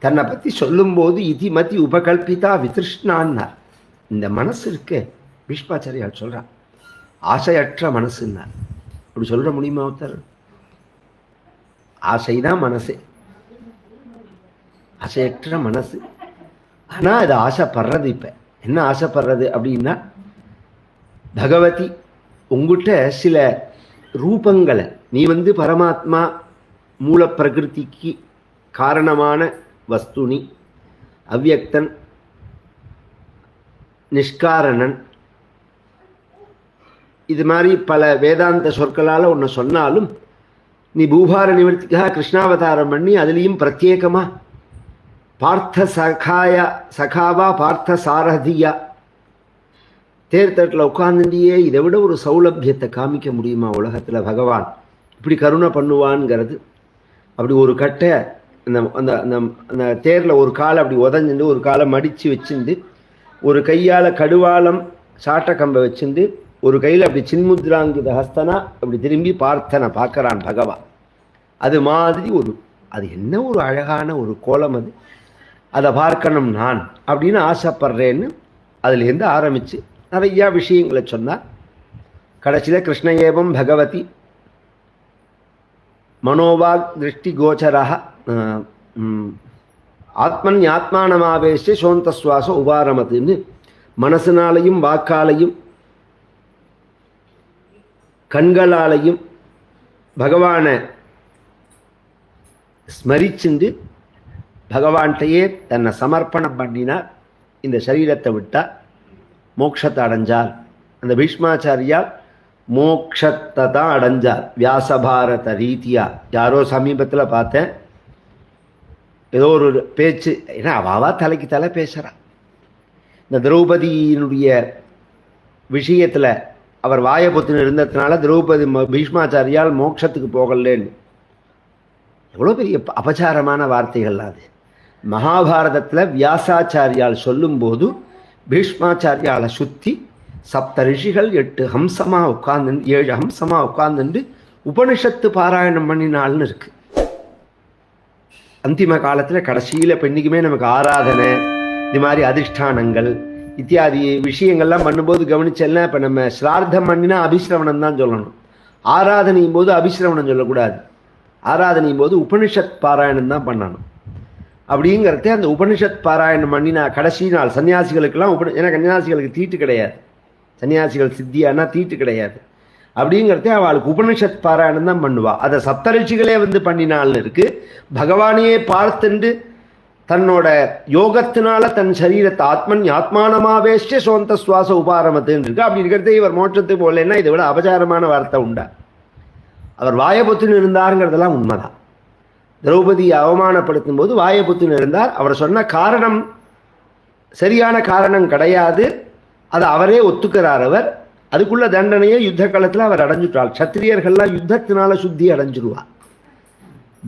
தன்னை பற்றி சொல்லும்போது இதிமதி உபகல்பிதா விதிருஷ்ணான்னார். இந்த மனசு இருக்கு, பீஷ்மாச்சாரியால் சொல்கிறான், ஆசையற்ற மனசுன்னார். அப்படி சொல்ற முடியுமா ஒருத்தர்? ஆசைதான் மனசு, ஆசையற்ற மனசு. ஆனால் அது ஆசைப்படுறது. இப்போ என்ன ஆசைப்படுறது அப்படின்னா, பகவதி உங்ககிட்ட சில ரூபங்களை, நீ பரமாத்மா மூல பிரகிருதிக்கு காரணமான வஸ்துனி, அவ்யக்தன், நிஷ்காரணன், இது மாதிரி பல வேதாந்த சொற்களால் ஒன்று சொன்னாலும், நீ பூபார நிவர்த்திக்காக கிருஷ்ணாவதாரம் பண்ணி அதுலேயும் பிரத்யேகமாக பார்த்த சகாவா பார்த்த சாரதியா தேர்தட்டில் உட்கார்ந்துட்டியே இதை விட ஒரு சௌலபியத்தை காமிக்க முடியுமா உலகத்தில்? பகவான் இப்படி கருணை பண்ணுவான்ங்கிறது. அப்படி ஒரு கட்டை அந்த அந்த அந்த தேரில் ஒரு காலை அப்படி உதஞ்சுண்டு ஒரு காலை மடித்து வச்சுண்டு ஒரு கையால் கடுவாலம் சாட்டை கம்பை வச்சுண்டு ஒரு கையில் அப்படி சின்முத்ராங்கித ஹஸ்தனா அப்படி திரும்பி பார்த்தனை பார்க்குறான் பகவான். அது மாதிரி அது என்ன ஒரு அழகான ஒரு கோலம் அது. அதை பார்க்கணும் நான் அப்படின்னு ஆசைப்படுறேன்னு அதுலேருந்து ஆரம்பித்து நிறையா விஷயங்களை சொன்னார். கடைசியில் கிருஷ்ண ஏவம் பகவதி மனோவாக் திருஷ்டி கோச்சராக ஆத்மன் ஆத்மானமாவேஷ சோந்த சுவாச உபாரமத்துன்னு மனசினாலையும் வாக்காலையும் கண்களாலையும் பகவானை ஸ்மரிச்சுண்டு பகவான்கிட்டையே தன்னை சமர்ப்பணம் பண்ணினார். இந்த சரீரத்தை விட்டால் மோட்சத்தை அடைஞ்சார். அந்த பீஷ்மாச்சாரியால் மோட்சத்தை தான் அடைஞ்சார் வியாசபாரத ரீதியா. யாரோ சமீபத்தில் பார்த்தேன், ஏதோ ஒரு பேச்சு, ஏன்னா அவாவா தலைக்கு தலை பேசுகிறான். இந்த திரௌபதியினுடைய விஷயத்தில் அவர் வாயபுத்தின்னு இருந்ததுனால திரௌபதி பீஷ்மாச்சாரியால் மோட்சத்துக்கு போகலேன்னு. எவ்வளோ பெரிய அபச்சாரமான வார்த்தைகள் அது. மகாபாரதத்தில் வியாசாச்சாரியால் சொல்லும்போது பீஷ்மாச்சாரியாலை சுற்றி சப்த ரிஷிகள் 8 ஹம்சமாக உட்கார்ந்து 7 ஹம்சமாக உட்கார்ந்துட்டு உபனிஷத்து பாராயணம் பண்ணினால்னு இருக்கு. அந்திம காலத்தில் கடைசியில் பெண்ணிக்குமே நமக்கு ஆராதனை, இது மாதிரி அதிஷ்டானங்கள் இத்தியாதி விஷயங்கள்லாம் பண்ணும்போது கவனிச்செல்லாம், இப்போ நம்ம ஸ்ரார்த்தம் பண்ணினா அபிசிரவணம் தான் சொல்லணும். ஆராதனையும் போது அபிசிரவணம் சொல்லக்கூடாது. ஆராதனையும் போது உபனிஷத் பாராயணம் தான் பண்ணணும். அப்படிங்கிறத அந்த உபனிஷத் பாராயணம் பண்ணினா கடைசி நாள் சன்னியாசிகளுக்கெல்லாம் ஏன்னா கன்னியாசிகளுக்கு தீட்டு கிடையாது, சன்னியாசிகள் சித்தியானா தீட்டு கிடையாது. அப்படிங்கிறத அவளுக்கு உபனிஷத் பாராயணம் தான் பண்ணுவா. அதை சப்தரிஷிகளே பண்ணினால்னு இருக்கு. பகவானையே பார்த்துண்டு தன்னோட யோகத்தினால தன் சரீரத்தை ஆத்மன் ஆத்மானமாவேஷ்ட சோந்த சுவாச உபாரமத்துன்னு இருக்கு. அப்படி இருக்கிறதே இவர் மோட்சத்துக்கு போகலன்னா இதை விட அபச்சாரமான வார்த்தை உண்டா? அவர் வாயபுத்தின்னு இருந்தாருங்கிறதெல்லாம் உண்மைதான். திரௌபதியை அவமானப்படுத்தும் போது வாயபுத்தின்னு இருந்தார். அவர் சொன்ன காரணம் சரியான காரணம் கிடையாது, அதை அவரே ஒத்துக்கிறார். அவர் அதுக்குள்ள தண்டனையை யுத்த காலத்தில் அவர் அடைஞ்சுட்டாள். சத்திரியர்கள்லாம் யுத்தத்தினால சுத்தி அடைஞ்சிருவார்.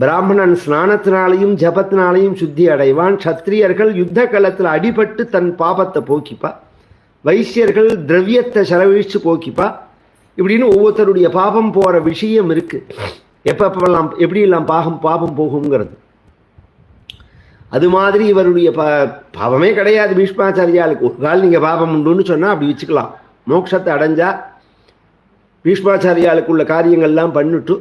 பிராமணன் ஸ்நானத்தினாலையும் ஜபத்தினாலையும் சுத்தி அடைவான். சத்திரியர்கள் யுத்த காலத்தில் அடிபட்டு தன் பாபத்தை போக்கிப்பா. வைசியர்கள் திரவியத்தை செலவழித்து போக்கிப்பா. இப்படின்னு ஒவ்வொருத்தருடைய பாபம் போகிற விஷயம் இருக்கு. எப்பெல்லாம் எப்படியெல்லாம் பாபம் போகுங்கிறது. அது மாதிரி இவருடைய பாவமே கிடையாது பீஷ்மாச்சாரியாளுக்கு. ஒரு கால் நீங்கள் பாபம் உண்டுன்னு சொன்னால் அப்படி வச்சுக்கலாம். மோட்சத்தை அடைஞ்சா பீஷ்மாச்சாரியாளுக்குள்ள காரியங்கள்லாம் பண்ணிட்டு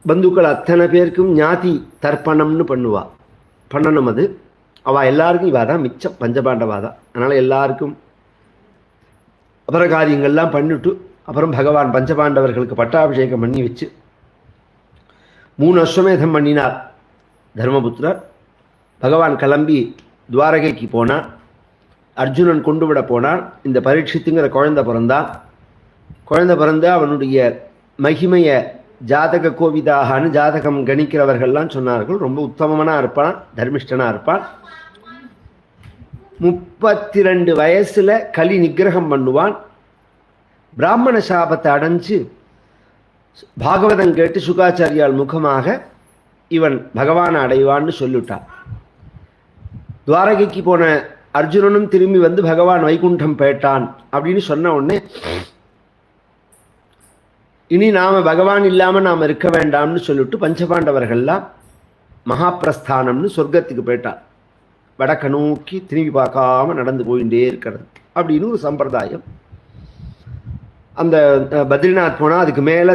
பந்துக்கள் அத்தனை பேருக்கும் ஞாதி தர்ப்பணம்னு பண்ணணும். அது அவள் எல்லாருக்கும் இவா தான் மிச்சம், பஞ்சபாண்டவா தான். அதனால் எல்லாருக்கும் அப்புற காரியங்கள்லாம் பண்ணிட்டு அப்புறம் பகவான் பஞ்சபாண்டவர்களுக்கு பட்டாபிஷேகம் பண்ணி வச்சு 3 அஸ்வமேதம் பண்ணினார் தர்மபுத்திரர். பகவான் கிளம்பி துவாரகைக்கு போனார். அர்ஜுனன் கொண்டு விட போனார். இந்த பரீட்சித்துங்கிற குழந்தை பிறந்து அவனுடைய மகிமையை ஜாதக கோவிதாகனு ஜாதகம் கணிக்கிறவர்கள்லாம் சொன்னார்கள். ரொம்ப உத்தமனாக இருப்பான், தர்மிஷ்டனாக இருப்பான். 32 வயசில் கலி நிகிரகம் பண்ணுவான். பிராமண சாபத்தை அடைஞ்சு பாகவதம் கேட்டு சுகாச்சாரியால் முகமாக இவன் பகவானை அடைவான்னு சொல்லிட்டான். துவாரகைக்கு போன அர்ஜுனனும் திரும்பி வந்து பகவான் வைகுண்டம் போயிட்டான் அப்படின்னு சொன்ன உடனே இனி நாம் பகவான் இல்லாமல் நாம் இருக்க வேண்டாம்னு சொல்லிட்டு பஞ்சபாண்டவர்கள்லாம் மகாபிரஸ்தானம்னு சொர்க்கத்துக்கு போயிட்டார். வடக்க நோக்கி திரும்பி பார்க்காம நடந்து போயிட்டே இருக்கிறது அப்படின்னு ஒரு சம்பிரதாயம். அந்த பத்ரிநாத் போனால் அதுக்கு மேலே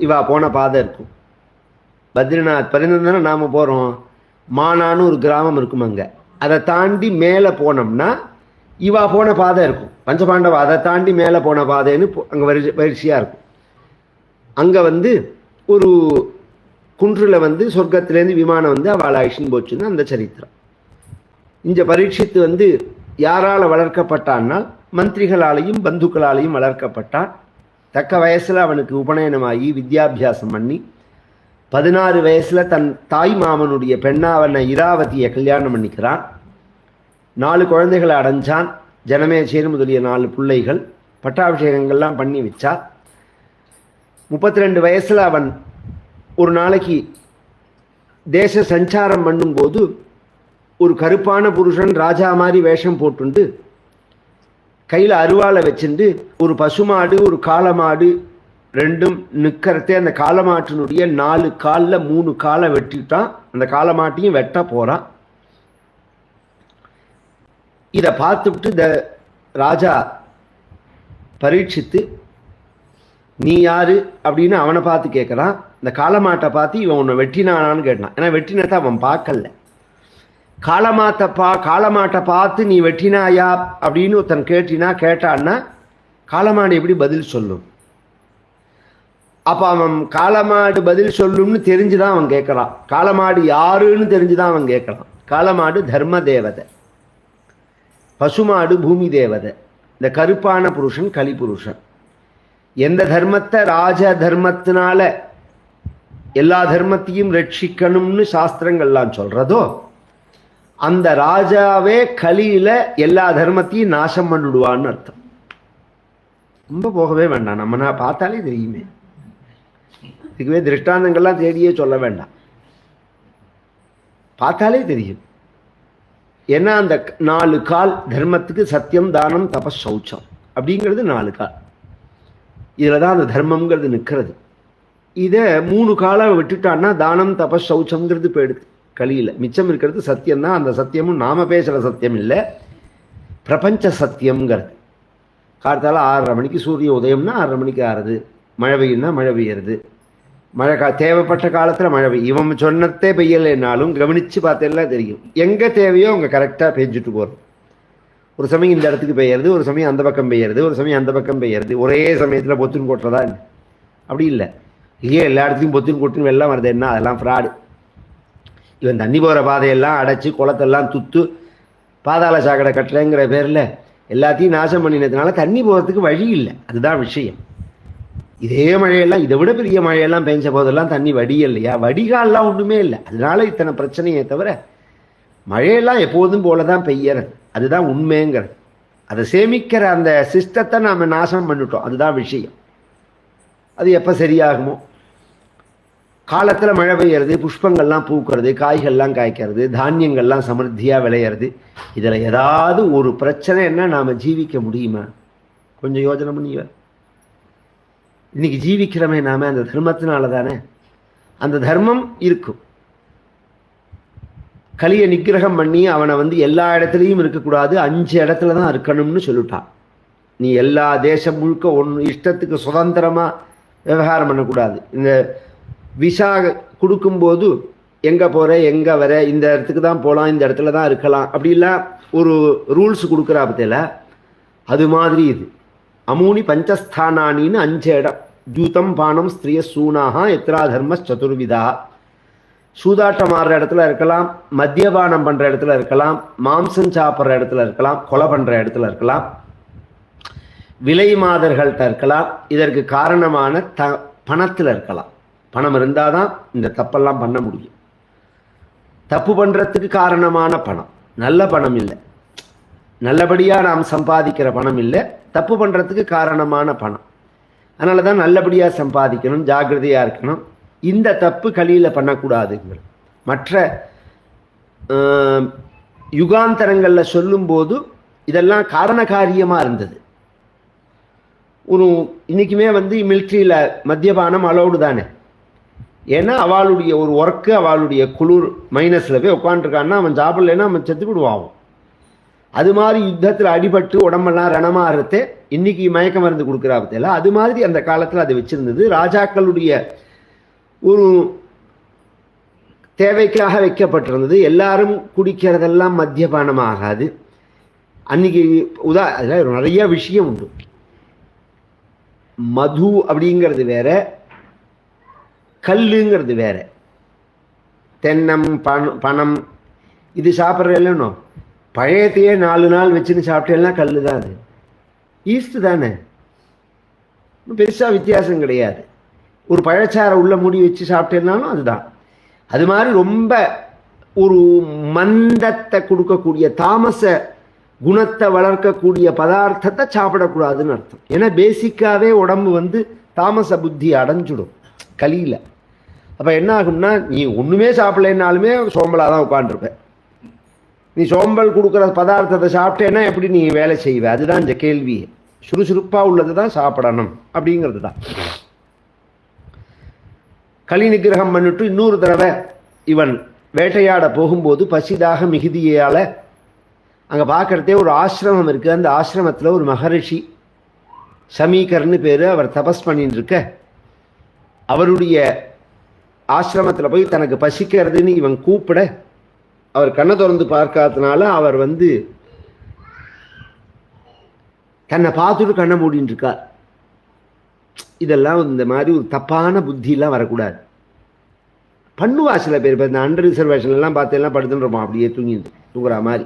இவா போன பாதை இருக்கும். பத்ரிநாத் பரிந்தன நாம் போகிறோம், மானான்னு ஒரு கிராமம் இருக்கும் அங்கே. அதை தாண்டி மேலே போனோம்னா இவா போன பாதை இருக்கும், பஞ்சபாண்டவா அதை தாண்டி மேலே போன பாதைன்னு அங்கே வரிசையாக இருக்கும். அங்கே ஒரு குன்றில் சொர்க்கத்திலேருந்து விமானம் அவளை அழிச்சுன்னு போச்சுன்னு அந்த சரித்திரம். இந்த பரீட்சித்து யாரால் வளர்க்கப்பட்டான்னா மந்திரிகளாலையும் பந்துக்களாலையும் வளர்க்கப்பட்டான். தக்க வயசில் அவனுக்கு உபநயனமாகி வித்யாபியாசம் பண்ணி 16 வயசில் தன் தாய் மாமனுடைய பெண்ணாவன இராவதியை கல்யாணம் பண்ணிக்கிறான். 4 குழந்தைகளை அடைஞ்சான். ஜனமேஜயன் முதலிய 4 பிள்ளைகள். பட்டாபிஷேகங்கள்லாம் பண்ணி வச்சா. 32 வயசில் அவன் ஒரு நாளைக்கு தேச சஞ்சாரம் பண்ணும்போது ஒரு கருப்பான புருஷன் ராஜா மாதிரி வேஷம் போட்டுண்டு கையில் அருவாளை வச்சுட்டு ஒரு பசுமாடு ஒரு காளமாடு ரெண்டும் நிற்கிறதே அந்த காளமாட்டினுடைய 4 காலில் 3 காலை வெட்டிட்டான். அந்த காளமாட்டையும் வெட்ட போகிறான். இதை பார்த்துவிட்டு இந்த ராஜா பரீட்சித்து நீ யாரு அப்படின்னு அவனை பார்த்து கேட்குறான். இந்த காளமாட்டை பார்த்து இவன் உன்னை வெட்டினானான்னு கேட்டான். ஏன்னா வெட்டினத்தை அவன் பார்க்கல. காளமாட்டை பார்த்து நீ வெட்டினாயா அப்படின்னு ஒருத்தன் கேட்டான்னா காளமாடு எப்படி பதில் சொல்லும்? அப்போ அவன் காளமாடு பதில் சொல்லும்னு தெரிஞ்சுதான் அவன் கேட்குறான். காளமாடு யாருன்னு தெரிஞ்சுதான் அவன் கேட்குறான். காளமாடு தர்ம தேவதை, பசுமாடு பூமி தேவதை, இந்த கருப்பான புருஷன் கலிபுருஷன். எந்த தர்மத்தை ராஜ தர்மத்தினால எல்லா தர்மத்தையும் ரட்சிக்கணும்னு சாஸ்திரங்கள்லாம் சொல்றதோ அந்த ராஜாவே கலியில எல்லா தர்மத்தையும் நாசம் பண்ணிடுவான்னு அர்த்தம். ரொம்ப போகவே வேண்டாம், நம்ம பார்த்தாலே தெரியுமே. இதுக்குவே திருஷ்டாந்தங்கள்லாம் தேடியே சொல்ல வேண்டாம், பார்த்தாலே தெரியும். ஏன்னா அந்த 4 கால் தர்மத்துக்கு சத்தியம் தானம் தபஸ் சௌச்சம் அப்படிங்கிறது 4 கால். இதில் தான் அந்த தர்மம்ங்கிறது நிற்கிறது. இதை 3 காலை விட்டுட்டான்னா தானம் தபஸ் சௌச்சம்ங்கிறது போயிடுது கலியில். மிச்சம் இருக்கிறது சத்தியம்தான். அந்த சத்தியமும் நாம பேசுகிற சத்தியம் இல்லை, பிரபஞ்ச சத்தியம்ங்கிறது. காலத்தால் 6:30 மணிக்கு சூரிய உதயம்னா 6:30 மணிக்கு ஆறுது, மழை பெய்யும்னா மழை பெய்யறது, மழை தேவைப்பட்ட காலத்தில் மழை பெய்யும். இவன் சொன்னதே பெய்யலைன்னாலும் கவனித்து பார்த்தெல்லாம் தெரியும். எங்கே தேவையோ அங்கே கரெக்டாக பெஞ்சிட்டு போகிறோம். ஒரு சமயம் இந்த இடத்துக்கு பெய்யறது, ஒரு சமயம் அந்த பக்கம் பெய்யறது, ஒரு சமயம் அந்த பக்கம் பெய்யறது. ஒரே சமயத்தில் பொத்துன்னு கொட்டுறதா? அப்படி இல்லை. ஏன் எல்லா இடத்துலையும் பொத்துன்னு கொட்டுன்னு வெள்ளம் வருது என்ன? அதெல்லாம் ஃப்ராடு. இவன் தண்ணி போகிற பாதையெல்லாம் அடைச்சி குளத்தெல்லாம் துத்து பாதாள சாக்கடை கட்டுறேங்கிற பேரில் எல்லாத்தையும் நாசம் பண்ணினதுனால தண்ணி போகிறதுக்கு வழி இல்லை. அதுதான் விஷயம். இதே மழையெல்லாம் இதை விட பெரிய மழையெல்லாம் பெஞ்ச போதெல்லாம் தண்ணி வடியல்லையா? வடிகால்லாம் ஒன்றுமே இல்லை. அதனால இத்தனை பிரச்சனையே தவிர மழையெல்லாம் எப்போதும் போல தான் பெய்யறது. அதுதான் உண்மைங்கிறது. அதை சேமிக்கிற அந்த சிஸ்டத்தை நாம் நாசம் பண்ணிட்டோம். அதுதான் விஷயம். அது எப்போ சரியாகுமோ? காலத்தில் மழை பெய்யறது, புஷ்பங்கள்லாம் பூக்கிறது, காய்கள்லாம் காய்க்கிறது, தானியங்கள்லாம் சமர்த்தியாக விளையிறது. இதில் ஏதாவது ஒரு பிரச்சனை என்ன நாம் ஜீவிக்க முடியுமா? கொஞ்சம் யோசனை பண்ணிய. இன்னைக்கு ஜீவிக்கிறமே நாம அந்த தர்மத்தினால தானே. அந்த தர்மம் இருக்கும். கலியை நிகிரகம் பண்ணி அவனை எல்லா இடத்துலையும் இருக்கக்கூடாது, 5 இடத்துல தான் இருக்கணும்னு சொல்லிட்டான். நீ எல்லா தேசம் முழுக்க இஷ்டத்துக்கு சுதந்திரமாக விவகாரம் பண்ணக்கூடாது. இந்த விசா கொடுக்கும்போது எங்கே போகிற எங்கே வர, இந்த இடத்துக்கு தான் போகலாம், இந்த இடத்துல தான் இருக்கலாம், அப்படிலாம் ஒரு ரூல்ஸ் கொடுக்குறா பற்றியில். அது மாதிரி இது அமூனி பஞ்சஸ்தானானின்னு 5 இடம். ஜூதம் பானம் ஸ்திரிய சூனாக எத்ரா தர்ம சதுர்விதா. சூதாட்டம் ஆடுற இடத்துல இருக்கலாம், மத்தியபானம் பண்ணுற இடத்துல இருக்கலாம், மாம்சம் சாப்பிட்ற இடத்துல இருக்கலாம், கொலை பண்ணுற இடத்துல இருக்கலாம், விலை மாதர்கள்ட்ட இருக்கலாம். இதற்கு காரணமான பணத்தில் இருக்கலாம். பணம் இருந்தால் தான் இந்த தப்பெல்லாம் பண்ண முடியும். தப்பு பண்ணுறதுக்கு காரணமான பணம் நல்ல பணம் இல்லை, நல்லபடியாக நாம் சம்பாதிக்கிற பணம் இல்லை, தப்பு பண்ணுறதுக்கு காரணமான பணம். அதனால தான் நல்லபடியாக சம்பாதிக்கணும், ஜாக்கிரதையாக இருக்கணும். இந்த தப்பு கலியில் பண்ணக்கூடாதுங்க. மற்ற யுகாந்தரங்களில் சொல்லும்போது இதெல்லாம் காரண காரியமாக இருந்தது. ஒரு இன்றைக்குமே மிலிட்ரியில் மத்தியபானம் அலௌடு தானே. ஏன்னா அவளுடைய ஒரு ஒர்க்கு, அவளுடைய குளிர் மைனஸில் போய் உட்காந்துருக்கான்னா அவன் சாப்பிடலைன்னா அவன் செத்து விடுவான். அது மாதிரி யுத்தத்தில் அடிபட்டு உடம்பெல்லாம் ரணமாகறதே இன்னைக்கு மயக்க மருந்து கொடுக்குறா பற்றியில அது மாதிரி அந்த காலத்தில் அது வச்சுருந்தது. ராஜாக்களுடைய ஒரு தேவைக்காக வைக்கப்பட்டிருந்தது. எல்லாரும் குடிக்கிறதெல்லாம் மத்தியபானம் ஆகாது. அன்னைக்கு அதில் நிறைய விஷயம் உண்டு. மது அப்படிங்கிறது வேற, கல்லுங்கிறது வேற. தென்னம் பணம் இது சாப்பிட்ற இல்லைன்னோ பழையத்தையே 4 நாள் வச்சுன்னு சாப்பிட்டேன்னா கல் தான். அது ஈஸ்ட் தானே, பெருசாக வித்தியாசம் கிடையாது. ஒரு பழச்சாரை உள்ள மூடி வச்சு சாப்பிட்டேன்னாலும் அதுதான். அது மாதிரி ரொம்ப ஒரு மந்தத்தை கொடுக்கக்கூடிய தாமச குணத்தை வளர்க்கக்கூடிய பதார்த்தத்தை சாப்பிடக்கூடாதுன்னு அர்த்தம். ஏன்னா பேசிக்காகவே உடம்பு தாமச புத்தி அடைஞ்சிடும் கலியில். அப்போ என்ன ஆகும்னா, நீ ஒன்றுமே சாப்பிடலைன்னாலுமே சோம்பலாக தான் உட்காந்துருப்பேன். நீ சோம்பல் கொடுக்குற பதார்த்தத்தை சாப்பிட்டேன்னா எப்படி நீ வேலை செய்வ? அதுதான் இந்த கேள்வி. சுறுசுறுப்பாக உள்ளது தான் சாப்பிடணும் அப்படிங்கிறது தான். கலி நிகிரகம் பண்ணிட்டு இன்னொரு தடவை இவன் வேட்டையாட போகும்போது பசிதாக மிகுதியால் அங்கே பார்க்குறதே ஒரு ஆசிரமம் இருக்குது. அந்த ஆசிரமத்தில் ஒரு மகரிஷி சமீகர்னு பேர், அவர் தபஸ் பண்ணிட்டு இருக்க. அவருடைய ஆசிரமத்தில் போய் தனக்கு பசிக்கிறதுன்னு இவன் கூப்பிட அவர் கண்ணை திறந்து பார்க்காதனால அவர் தன்னை பார்த்துட்டு கண்ணை மூடின்னு இருக்கார். இதெல்லாம் இந்த மாதிரி ஒரு தப்பான புத்தியெல்லாம் வரக்கூடாது. பண்ணுவா சில பேர். இப்போ இந்த அண்டர் ரிசர்வேஷன்லாம் பார்த்து எல்லாம் படுத்துன்னு இருப்பான், அப்படியே தூங்குற மாதிரி.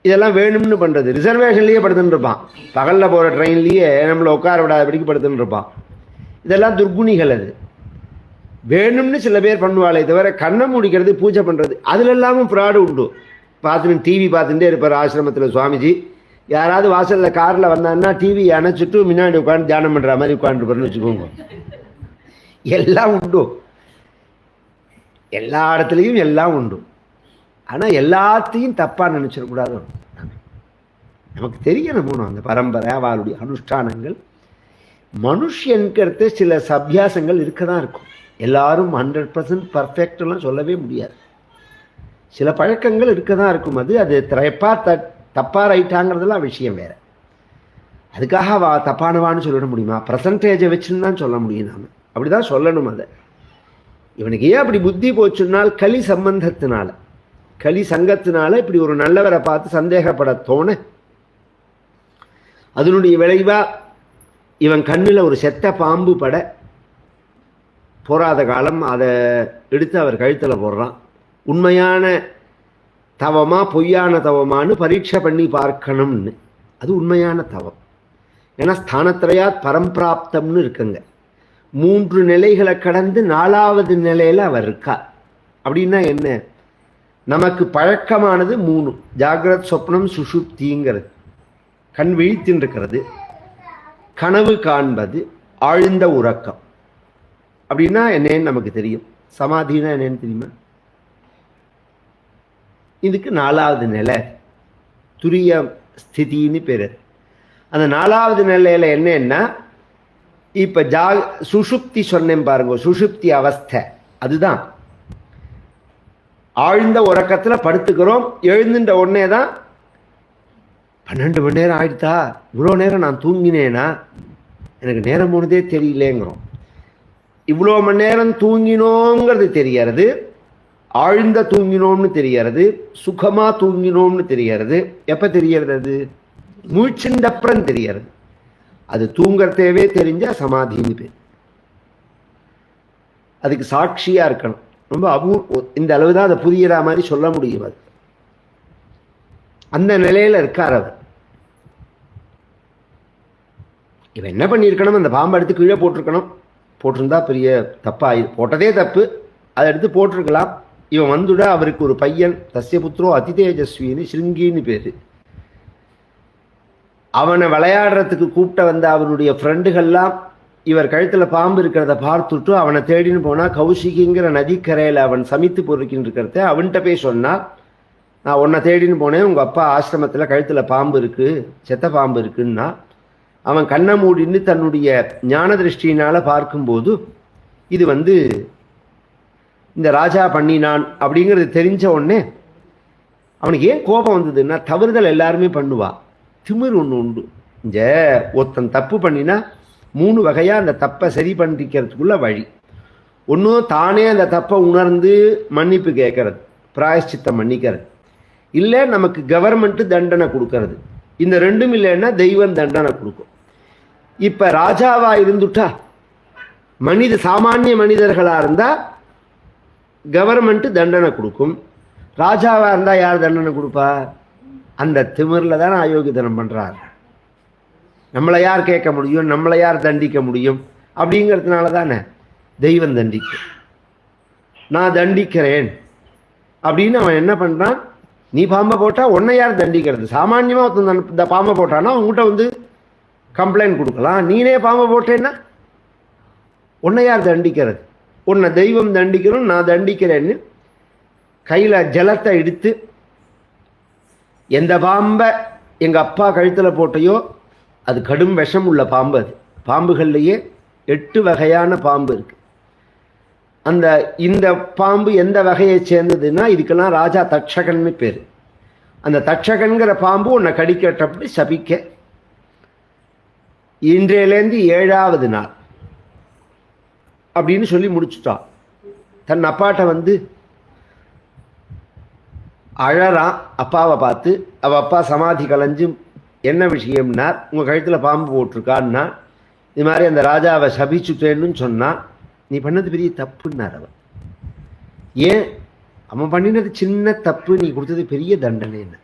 இதெல்லாம் வேணும்னு பண்ணுறது. ரிசர்வேஷன்லேயே படுத்துன்னு இருப்பான், பகலில் போகிற ட்ரெயின்லேயே நம்மளை உட்கார விடாதபடிக்கு படுத்துன்னு இருப்பான். இதெல்லாம் துர்குணிகள். அது வேணும்னு சில பேர் பண்ணுவாளே தவிர கண்ணை முடிக்கிறது பூஜை பண்ணுறது அதில் எல்லாமும் ஃப்ராடு உண்டு. பார்த்துன்னு டிவி பார்த்துட்டே இருப்பார் ஆசிரமத்தில் சுவாமிஜி. யாராவது வாசலில் காரில் வந்தாங்கன்னா டிவி அணைச்சிட்டு முன்னாடி உட்காந்து தியானம் பண்ணுற மாதிரி உட்காந்துருப்பாருன்னு வச்சுக்கோங்க. எல்லாம் உண்டு, எல்லா இடத்துலையும் எல்லாம் உண்டு. ஆனால் எல்லாத்தையும் தப்பாக நினச்சிடக்கூடாது. நமக்கு தெரியணும் அந்த பரம்பரை, அவளுடைய அனுஷ்டானங்கள். மனுஷன்கிறது சில அபியாசங்கள் இருக்க தான் இருக்கும். எல்லாரும் 100% பர்ஃபெக்டெல்லாம் சொல்லவே முடியாது. சில பழக்கங்கள் இருக்க தான் இருக்கும். அது தப்பாக ரைட்டாங்கிறதுலாம் விஷயம் வேறு. அதுக்காக தப்பானவான்னு சொல்லிட முடியுமா? பர்சன்டேஜை வச்சுன்னு தான் சொல்ல முடியும். நாம் அப்படி தான் சொல்லணும். அதை இவனுக்கு ஏன் அப்படி புத்தி போச்சுன்னால் களி சம்பந்தத்தினால, களி சங்கத்தினால இப்படி ஒரு நல்லவரை பார்த்து சந்தேகப்பட தோண அதனுடைய விளைவா இவன் கண்ணில் ஒரு செத்த பாம்பு பட போராத காலம் அதை எடுத்து அவர் கழுத்தில் போடுறான். உண்மையான தவமா பொய்யான தவமானு பரீட்சை பண்ணி பார்க்கணும்னு. அது உண்மையான தவம். ஏன்னா ஸ்தானத்திரையா பரம்பிராப்தம்னு இருக்குங்க. 3 நிலைகளை கடந்து 4வது நிலையில் அவர் இருக்கார். அப்படின்னா என்ன? நமக்கு பழக்கமானது 3: ஜாகிரத், சொப்னம், சுஷுப்திங்கிறது. கண் விழித்தின் இருக்கிறது, கனவு காண்பது, ஆழ்ந்த உறக்கம். அப்படின்னா என்னன்னு நமக்கு தெரியும். சமாதினா என்னன்னு தெரியுமா? இதுக்கு 4வது நிலை துரிய ஸ்திதின்னு பேர். அந்த 4வது நிலையில் என்னன்னா, இப்போ சுஷுப்தி சொன்னேன் பாருங்க, சுஷுப்தி அவஸ்தை. அதுதான் ஆழ்ந்த உறக்கத்தில் படுத்துக்கிறோம். எழுந்துட்ட உடனே தான் 12 மணி நேரம் ஆயிடுதா, இவ்வளோ நேரம் நான் தூங்கினேனா, எனக்கு நேரம் போனதே தெரியலேங்கிறோம். இவ்வளோ மணி நேரம் தூங்கினோங்கிறது தெரியறது, ஆழ்ந்த தூங்கினோம்னு தெரியறது, சுகமாக தூங்கினோம்னு தெரியறது. எப்போ தெரியறது? அது மூழ்ச்சிண்டப்புறம் தெரியறது. அது தூங்கறதேவே தெரிஞ்சால் சமாதின்னு பேர். அதுக்கு சாட்சியாக இருக்கணும். ரொம்ப இந்த அளவு தான் அதை புரியிற மாதிரி சொல்ல முடியும். அது அந்த நிலையில் இருக்கார் அவர். இவன் என்ன பண்ணியிருக்கணும்? அந்த பாம்பை எடுத்து கீழே போட்டிருக்கணும். போட்டிருந்தா பெரிய தப்பாக, போட்டதே தப்பு, அதை எடுத்து போட்டிருக்கலாம். இவன் வந்துட அவருக்கு ஒரு பையன், தஸ்ய புத்திரோ அதிதேஜஸ்வின்னு சிருங்கின்னு பேர். அவனை விளையாடுறதுக்கு கூப்பிட்ட வந்த அவனுடைய ஃப்ரெண்டுகள்லாம் இவர் கழுத்தில் பாம்பு இருக்கிறத பார்த்துட்டு அவனை தேடின்னு போனால், கௌசிகிங்கிற நதிக்கரையில் அவன் சமைத்து பொறுக்கின்னு இருக்கிறத அவன்கிட்ட போய் சொன்னால், நான் உன்னை தேடின்னு போனேன், உங்கள் அப்பா ஆசிரமத்தில் கழுத்தில் பாம்பு இருக்குது, செத்த பாம்பு இருக்குன்னா. அவன் கண்ணை மூடின்னு தன்னுடைய ஞான திருஷ்டியினால் பார்க்கும்போது இது இந்த ராஜா பண்ணினான் அப்படிங்கிறது தெரிஞ்ச உடனே அவனுக்கு ஏன் கோபம் வந்ததுன்னா, தவறுதல் எல்லாருமே பண்ணுவா, திமிர் ஒன்று உண்டு. இந்த ஒருத்தன் தப்பு பண்ணினா 3 வகையாக அந்த தப்பை சரி பண்ணிக்கிறதுக்குள்ள வழி. ஒன்றும் தானே அந்த தப்பை உணர்ந்து மன்னிப்பு கேட்கறது, பிராயஷ்சித்தம் பண்ணிக்கிறது, இல்லை நமக்கு கவர்மெண்ட்டு தண்டனை கொடுக்கறது. இந்த ரெண்டும் இல்லைன்னா தெய்வம் தண்டனை கொடுக்கும். இப்போ ராஜாவாக இருந்துட்டா, சாமானிய மனிதர்களாக இருந்தால் கவர்மெண்ட்டு தண்டனை கொடுக்கும். ராஜாவாக இருந்தால் யார் தண்டனை கொடுப்பா? அந்த திமிரில் தான் அயோக்கியத்தனம் பண்ணுறாரு. நம்மளை யார் கேட்க முடியும், நம்மளை யார் தண்டிக்க முடியும்? அப்படிங்கிறதுனால தானே தெய்வம் தண்டிக்கும். நான் தண்டிக்கிறேன் அப்படின்னு அவன் என்ன பண்ணுறான், நீ பாம்பை போட்டால் உன்னை யார் தண்டிக்கிறது? சாமானியமாக ஒருத்தன் இந்த பாம்பை போட்டான்னா அவங்ககிட்ட கம்ப்ளைண்ட் கொடுக்கலாம். நீனே பாம்பை போட்டேன்னா உன்னை யார் தண்டிக்கிறது? உன்னை தெய்வம் தண்டிக்கணும், நான் தண்டிக்கிறேன்னு கையில் ஜலத்தை எடுத்து, எந்த பாம்பை எங்கள் அப்பா கழுத்தில் போட்டையோ அது கடும் விஷம் உள்ள பாம்பு. அது பாம்புகள்லையே 8 வகையான பாம்பு இருக்குது. இந்த பாம்பு எந்த வகையை சேர்ந்ததுன்னா இதுக்கெல்லாம் ராஜா தட்சகன்னு பேர். அந்த தட்சகன்கிற பாம்பு உன்னை கடிக்கட்டப்படி சபிக்க இன்றையிலேருந்து 7ஆவது நாள் அப்படின்னு சொல்லி முடிச்சுட்டான். தன் அப்பாட்ட அழறான் அப்பாவை பார்த்து. அவள் அப்பா சமாதி கலைஞ்சு என்ன விஷயம்னார், உங்கள் கழுத்தில் பாம்பு போட்டிருக்கான்னா, இது மாதிரி அந்த ராஜாவை சபிச்சுட்டேன்னு சொன்னான். நீ பண்ணது பெரிய தப்புன்னார் அவன். ஏன்? அவன் பண்ணினது சின்ன தப்பு, நீ கொடுத்தது பெரிய தண்டனைன்னு.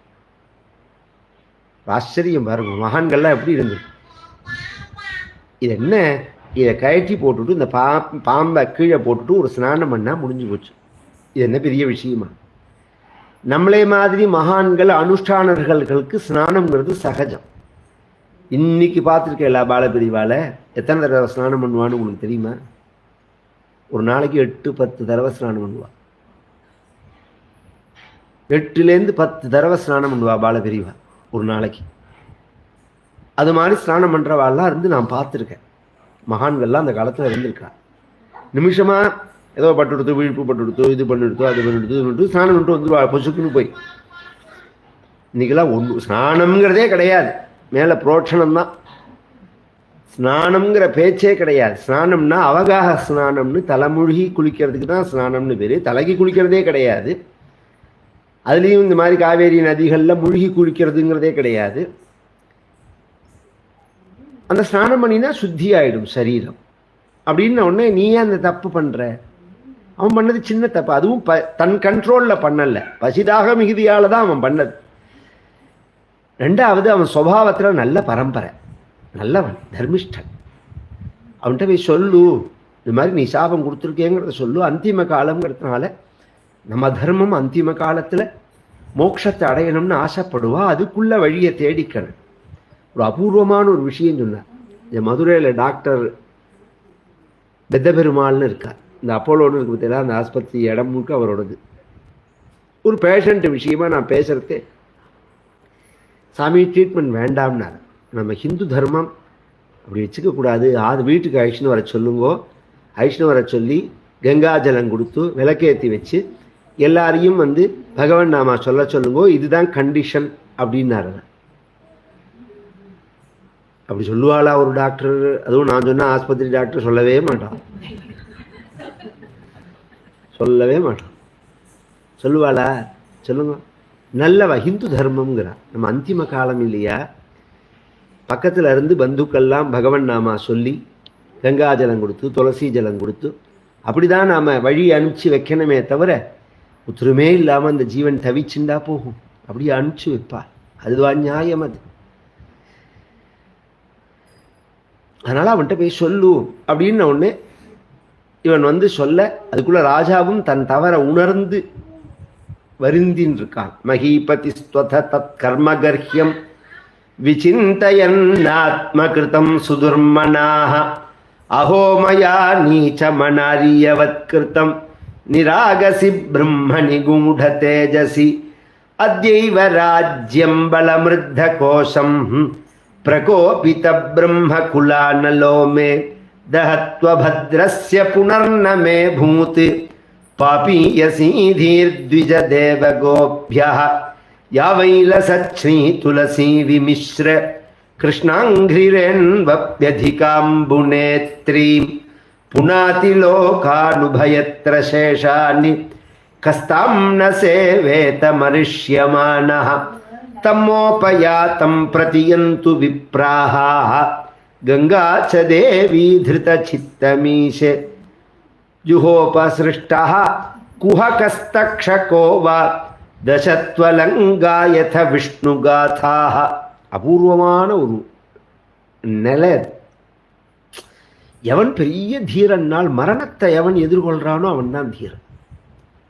ஆச்சரியம் பாருங்க, மகான்கள்லாம் எப்படி இருந்தது. இது என்ன, இதை கழட்டி போட்டுவிட்டு இந்த பாம்பை கீழே போட்டுட்டு ஒரு ஸ்நானம் பண்ணால் முடிஞ்சு போச்சு. இது என்ன பெரிய விஷயமா? நம்மளே மாதிரி மகான்கள் அனுஷ்டானர்களுக்கு ஸ்நானம்ங்கிறது சகஜம். இன்னைக்கு பார்த்துருக்கேன் பாலபிரிவால எத்தனை தடவை ஸ்நானம் பண்ணுவான்னு உங்களுக்கு தெரியுமா? ஒரு நாளைக்கு 8-10 தடவை ஸ்நானம் பண்ணுவா. 8லேருந்து 10 தடவை ஸ்நானம் பண்ணுவா பாலபிரிவா ஒரு நாளைக்கு. அது மாதிரி ஸ்நானம் பண்ணுறவாள்லாம் நான் பார்த்துருக்கேன். மகான்கள்லாம் அந்த காலத்தில் இருந்திருக்கா. நிமிஷமாக ஏதோ பட்டு கொடுத்து, விழிப்பு பட்டு கொடுத்து, இது பண்ணிடுத்தோ, அது பண்ணிடுத்து ஸ்நானம் பண்ணிட்டு வந்துடுவா பொசுக்குன்னு போய். இன்றைக்கெல்லாம் ஸ்நானம்ங்கிறதே கிடையாது, மேலே புரோட்சணம் தான். ஸ்நானம்ங்கிற பேச்சே கிடையாது. ஸ்நானம்னா அவகாக ஸ்நானம்னு தலைமூழ்கி குளிக்கிறதுக்கு தான் ஸ்நானம்னு பேர். தலைக்கு குளிக்கிறதே கிடையாது. அதுலேயும் இந்த மாதிரி காவேரி நதிகளில் மூழ்கி குளிக்கிறதுங்கிறதே கிடையாது. அந்த ஸ்நானம் பண்ணினா சுத்தி ஆகிடும் சரீரம் அப்படின்னு உடனே நீ ஏன் அந்த தப்பு பண்ணுற? அவன் பண்ணது சின்ன தப்பு, அதுவும் தன் கண்ட்ரோலில் பண்ணலை, பசிதாக மிகுதியால் தான் அவன் பண்ணது. 2வது அவன் சுபாவத்தில் நல்ல பரம்பரை, நல்லவன், தர்மிஷ்டன். அவன்கிட்ட போய் சொல்லு, இது மாதிரி நீ சாபம் கொடுத்துருக்கேங்கிறத சொல்லு. அந்திம காலங்கிறதுனால நம்ம தர்மம் அந்திம காலத்தில் மோட்சத்தை அடையணும்னு ஆசைப்படுவா. அதுக்குள்ள வழியை தேடிக்கணும். ஒரு அபூர்வமான ஒரு விஷயம் சொன்னார். இந்த மதுரையில் டாக்டர் பெத்த பெருமாள்னு இருக்கார். இந்த அப்போலோன்னு இருக்கு பார்த்தீங்களா, அந்த ஆஸ்பத்திரி இடம் முழுக்க அவரோடது. ஒரு பேஷண்ட் விஷயமா நான் பேசுகிறதே, சாமி ட்ரீட்மெண்ட் வேண்டாம்னார். நம்ம ஹிந்து தர்மம் அப்படி வச்சுக்கக்கூடாது, அது வீட்டுக்கு ஐஷ்ணு வர சொல்லுங்கோ. ஐஷ்ணு வர சொல்லி கங்காஜலம் கொடுத்து விளக்கேற்றி வச்சு எல்லாரையும் பகவான் நாமா சொல்ல சொல்லுங்கோ, இதுதான் கண்டிஷன் அப்படின்னாரு. அப்படி சொல்லுவாளா ஒரு டாக்டர்? அதுவும் நான் சொன்ன ஆஸ்பத்திரி டாக்டர் சொல்லவே மாட்டான், சொல்லவே மாட்டான். சொல்லுவாளா? சொல்லுங்க. நல்லவ ஹிந்து தர்மம்ங்கிறான். நம்ம அந்திம காலம் இல்லையா, பக்கத்தில் இருந்து பந்துக்கள்லாம் பகவன் நாமா சொல்லி கங்காஜலம் கொடுத்து துளசி ஜலம் கொடுத்து அப்படிதான் நாம் வழி அனுப்பிச்சு வைக்கணுமே தவிர உத்தருமே இல்லாமல் அந்த ஜீவன் தவிச்சுண்டா போகும். அப்படியே அனுப்பிச்சு வைப்பா. அதுதான் நியாயம். அது அதனால் அவன்கிட்ட போய் சொல்லு அப்படின்னு ஒன்று இவன் சொல்ல, அதுக்குள்ள ராஜாவும் தன் தவற உணர்ந்து வருந்தின் இருக்கான். மகீபதி ஸ்வத தத் கர்மகர்ஹ்யம் விசிந்தயன் ஆத்மகிருதம் சுதுர்மனாஹ அஹோமயா நீச்சமனாரியவத் கிருதம் நிராகசி பிரம்மணி கூட தேஜசி அத்யைவ ராஜ்யம் பலமிருத்த கோஷம் பிரகோபித பிரம்ம குலானலோ மே தஹத்வ பத்ரஸ்ய புனர்ன மே பூத் பாபீயசீதீர்த்விஜ தேவகோப்யः யாவைலசச்ரீ துளசி விமிஸ்ர கிருஷ்ணாங்கிரிரேன்வப்யதிகாம்புநேத்ரீம் புனாதி லோகானுபயத்ர சேஷானி கஸ்தாம் ந சேவேத மரிஷ்யமானः தம்மோபயாதம் பிரதியந்து விப்ராஹ கங்கா ச தேவி திருதசித்தமீஷே ஜுஹோபசிருஷ்டः குஹகஸ்தக்ஷகோ வா தசத்வலங்காயத விஷ்ணுகாதாः. அபூர்வமான ஒரு நிலை. எவன் பெரிய தீரன்னால் மரணத்தை எவன் எதிர்கொள்றானோ அவன் தான் தீரன்.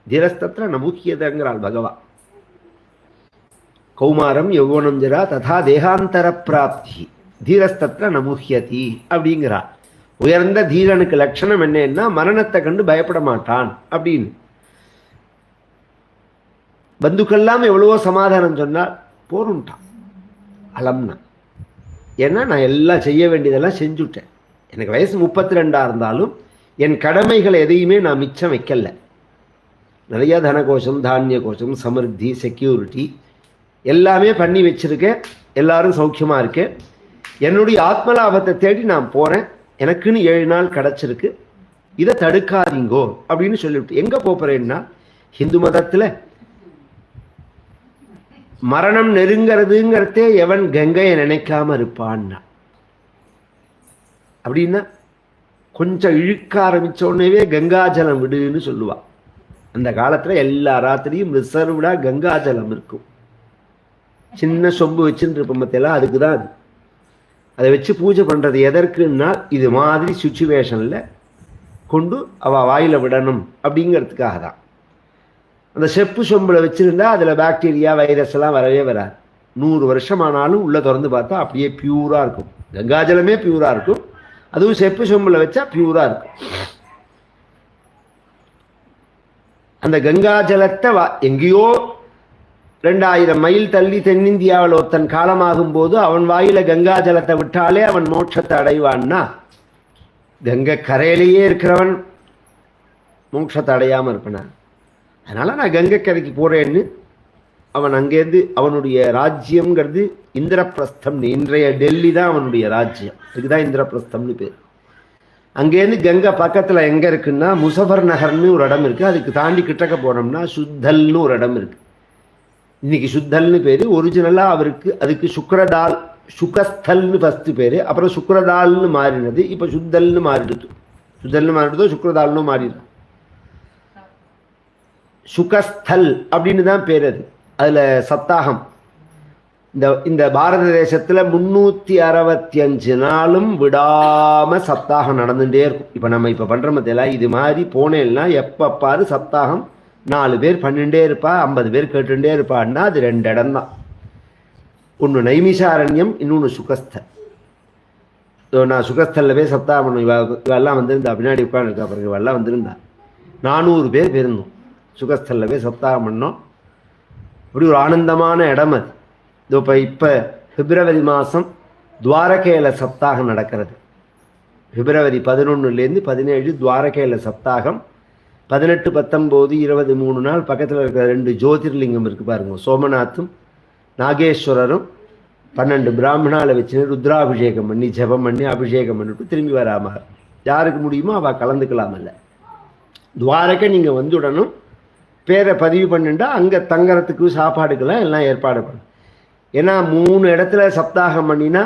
தீரஸ்தத்திர நமுக்கியதங்கிறாள் பகவான். கௌமாரம் யௌவனம் ஜரா ததா தேகாந்தர பிராப்தி தீரஸ்தத்திர நமுக்கியதி அப்படிங்கிறார். உயர்ந்த தீரனுக்கு லட்சணம் என்னன்னா மரணத்தை கண்டு பயப்பட மாட்டான் அப்படின்னு. பந்துக்கெல்லாம் எவ்வளவோ சமாதானம் சொன்னால் போருன்ட்டான் அலம்னா. ஏன்னா நான் எல்லாம் செய்ய வேண்டியதெல்லாம் செஞ்சுட்டேன். எனக்கு வயசு 32 இருந்தாலும் என் கடமைகளை எதையுமே நான் மிச்சம் வைக்கல. நிறைய தனகோஷம், தானிய கோஷம், சமிருத்தி, செக்யூரிட்டி எல்லாமே பண்ணி வச்சிருக்கேன். எல்லாரும் சௌக்கியமா இருக்கேன். என்னுடைய ஆத்மலாபத்தை தேடி நான் போறேன். எனக்குன்னு 7 நாள் கிடைச்சிருக்கு. இதை தடுக்காதீங்கோ அப்படின்னு சொல்லிவிட்டு எங்க போறேன்னா, ஹிந்து மதத்துல மரணம் நெருங்கிறதுங்கிறதே எவன் கங்கையை நினைக்காம இருப்பான்னா. அப்படின்னா கொஞ்சம் இழுக்க ஆரம்பிச்ச உடனேவே கங்காஜலம் விடுன்னு சொல்லுவா. அந்த காலத்துல எல்லா ராத்திரியும் ரிசர்வ்டா கங்காஜலம் இருக்கும். சின்ன சொம்பு வச்சுட்டு இருப்போம் பத்தியெல்லாம், அதுக்கு தான் அது. அதை வச்சு பூஜை பண்றது எதற்குன்னா இது மாதிரி சுச்சுவேஷன்ல கொண்டு அவ வாயில விடணும் அப்படிங்கிறதுக்காக தான். அந்த செப்பு சொம்புல வச்சிருந்தா அதுல பாக்டீரியா, வைரஸ் எல்லாம் வரவே வராது. 100 வருஷம் ஆனாலும் உள்ள திறந்து பார்த்தா அப்படியே பியூரா இருக்கும். கங்காஜலமே பியூரா இருக்கும். அதுவும் செப்பு சொம்புல வச்சா பியூரா இருக்கும். அந்த கங்காஜலத்தை எங்கேயோ 2000 மைல் தள்ளி தென்னிந்தியாவில் ஒருத்தன் காலமாகும் போது அவன் வாயில கங்காஜலத்தை விட்டாலே அவன் மோட்சத்தை அடைவான்னா, கங்கை கரையிலேயே இருக்கிறவன் மோட்சத்தை அடையாம இருப்பனா? அதனால நான் கங்கை கரைக்கு போறேன்னு அவன் அங்கேருந்து அவனுடைய ராஜ்யம்ங்கிறது இந்திரபிரஸ்தம். இன்றைய டெல்லி தான் அவனுடைய ராஜ்யம். இதுதான் இந்திரபிரஸ்தம்னு பேர். அங்கேருந்து கங்கை பக்கத்துல எங்க இருக்குன்னா முசஃபர் நகர்னு ஒரு இடம் இருக்கு. அதுக்கு தாண்டி கிட்டக்க போனோம்னா சுத்தல்னு ஒரு இடம் இருக்கு. இன்னைக்கு சுத்தல்னு பேரு. ஒரிஜினலா அவருக்கு அதுக்கு சுக்ரதால், சுகஸ்தல்னு ஃபர்ஸ்ட் பேரு. அப்புறம் சுக்ரதால்னு மாறினது. இப்ப சுத்தல்னு மாறிடுது. சுத்தல்னு மாறிடுதோ சுக்ரதால்னு மாறிடும். சுகஸ்தல் அப்படின்னு தான் பேர் அது. அதுல சப்தாகம் இந்த பாரத தேசத்துல 365 நாளும் விடாம சப்தாகம் நடந்துட்டே இருக்கும். இப்ப நம்ம இப்ப பண்ற மத்தியில இது மாதிரி போனேன்னா எப்ப பாரு சப்தாகம் 4 பேர் பண்ணிட்டே இருப்பா, 50 பேர் கேட்டுட்டே இருப்பான்னா அது 2 இடம் தான். ஒன்று நைமிஷாரண்யம், இன்னொன்று சுகஸ்தல். நான் சுகஸ்தல்ல போய் சப்தாகம் பண்ணுவேன். இவெல்லாம் வந்திருந்தா, பின்னாடி உட்காந்துருக்கா பாருங்க, இவெல்லாம் வந்திருந்தா. 400 பேர் போயிருந்தோம். சுகஸ்தல்ல போய் சப்தாகம் பண்ணோம். அப்படி ஒரு ஆனந்தமான இடம் அது. இப்போ பிப்ரவரி மாதம் துவாரகையில சப்தாகம் நடக்கிறது. பிப்ரவரி 11லேருந்து 17 துவாரகையில சப்தாகம். 18, 19, 20 3 நாள் பக்கத்தில் இருக்கிற 2 ஜோதிர்லிங்கம் இருக்கு பாருங்க. சோமநாத்தும் நாகேஸ்வரரும் 12 பிராமணால வச்சு ருத்ராபிஷேகம் பண்ணி ஜபம் பண்ணி அபிஷேகம் பண்ணிட்டு திரும்பி வராம யாருக்கு முடியுமோ அவ கலந்துக்கலாம். இல்லை துவாரகை நீங்கள் வந்துடணும். பேரை பதிவு பண்ணிட்டா அங்கே தங்கறதுக்கு சாப்பாடுக்கெல்லாம் எல்லாம் ஏற்பாடு பண்ணும். ஏன்னா 3 இடத்துல சப்தாகம் பண்ணினா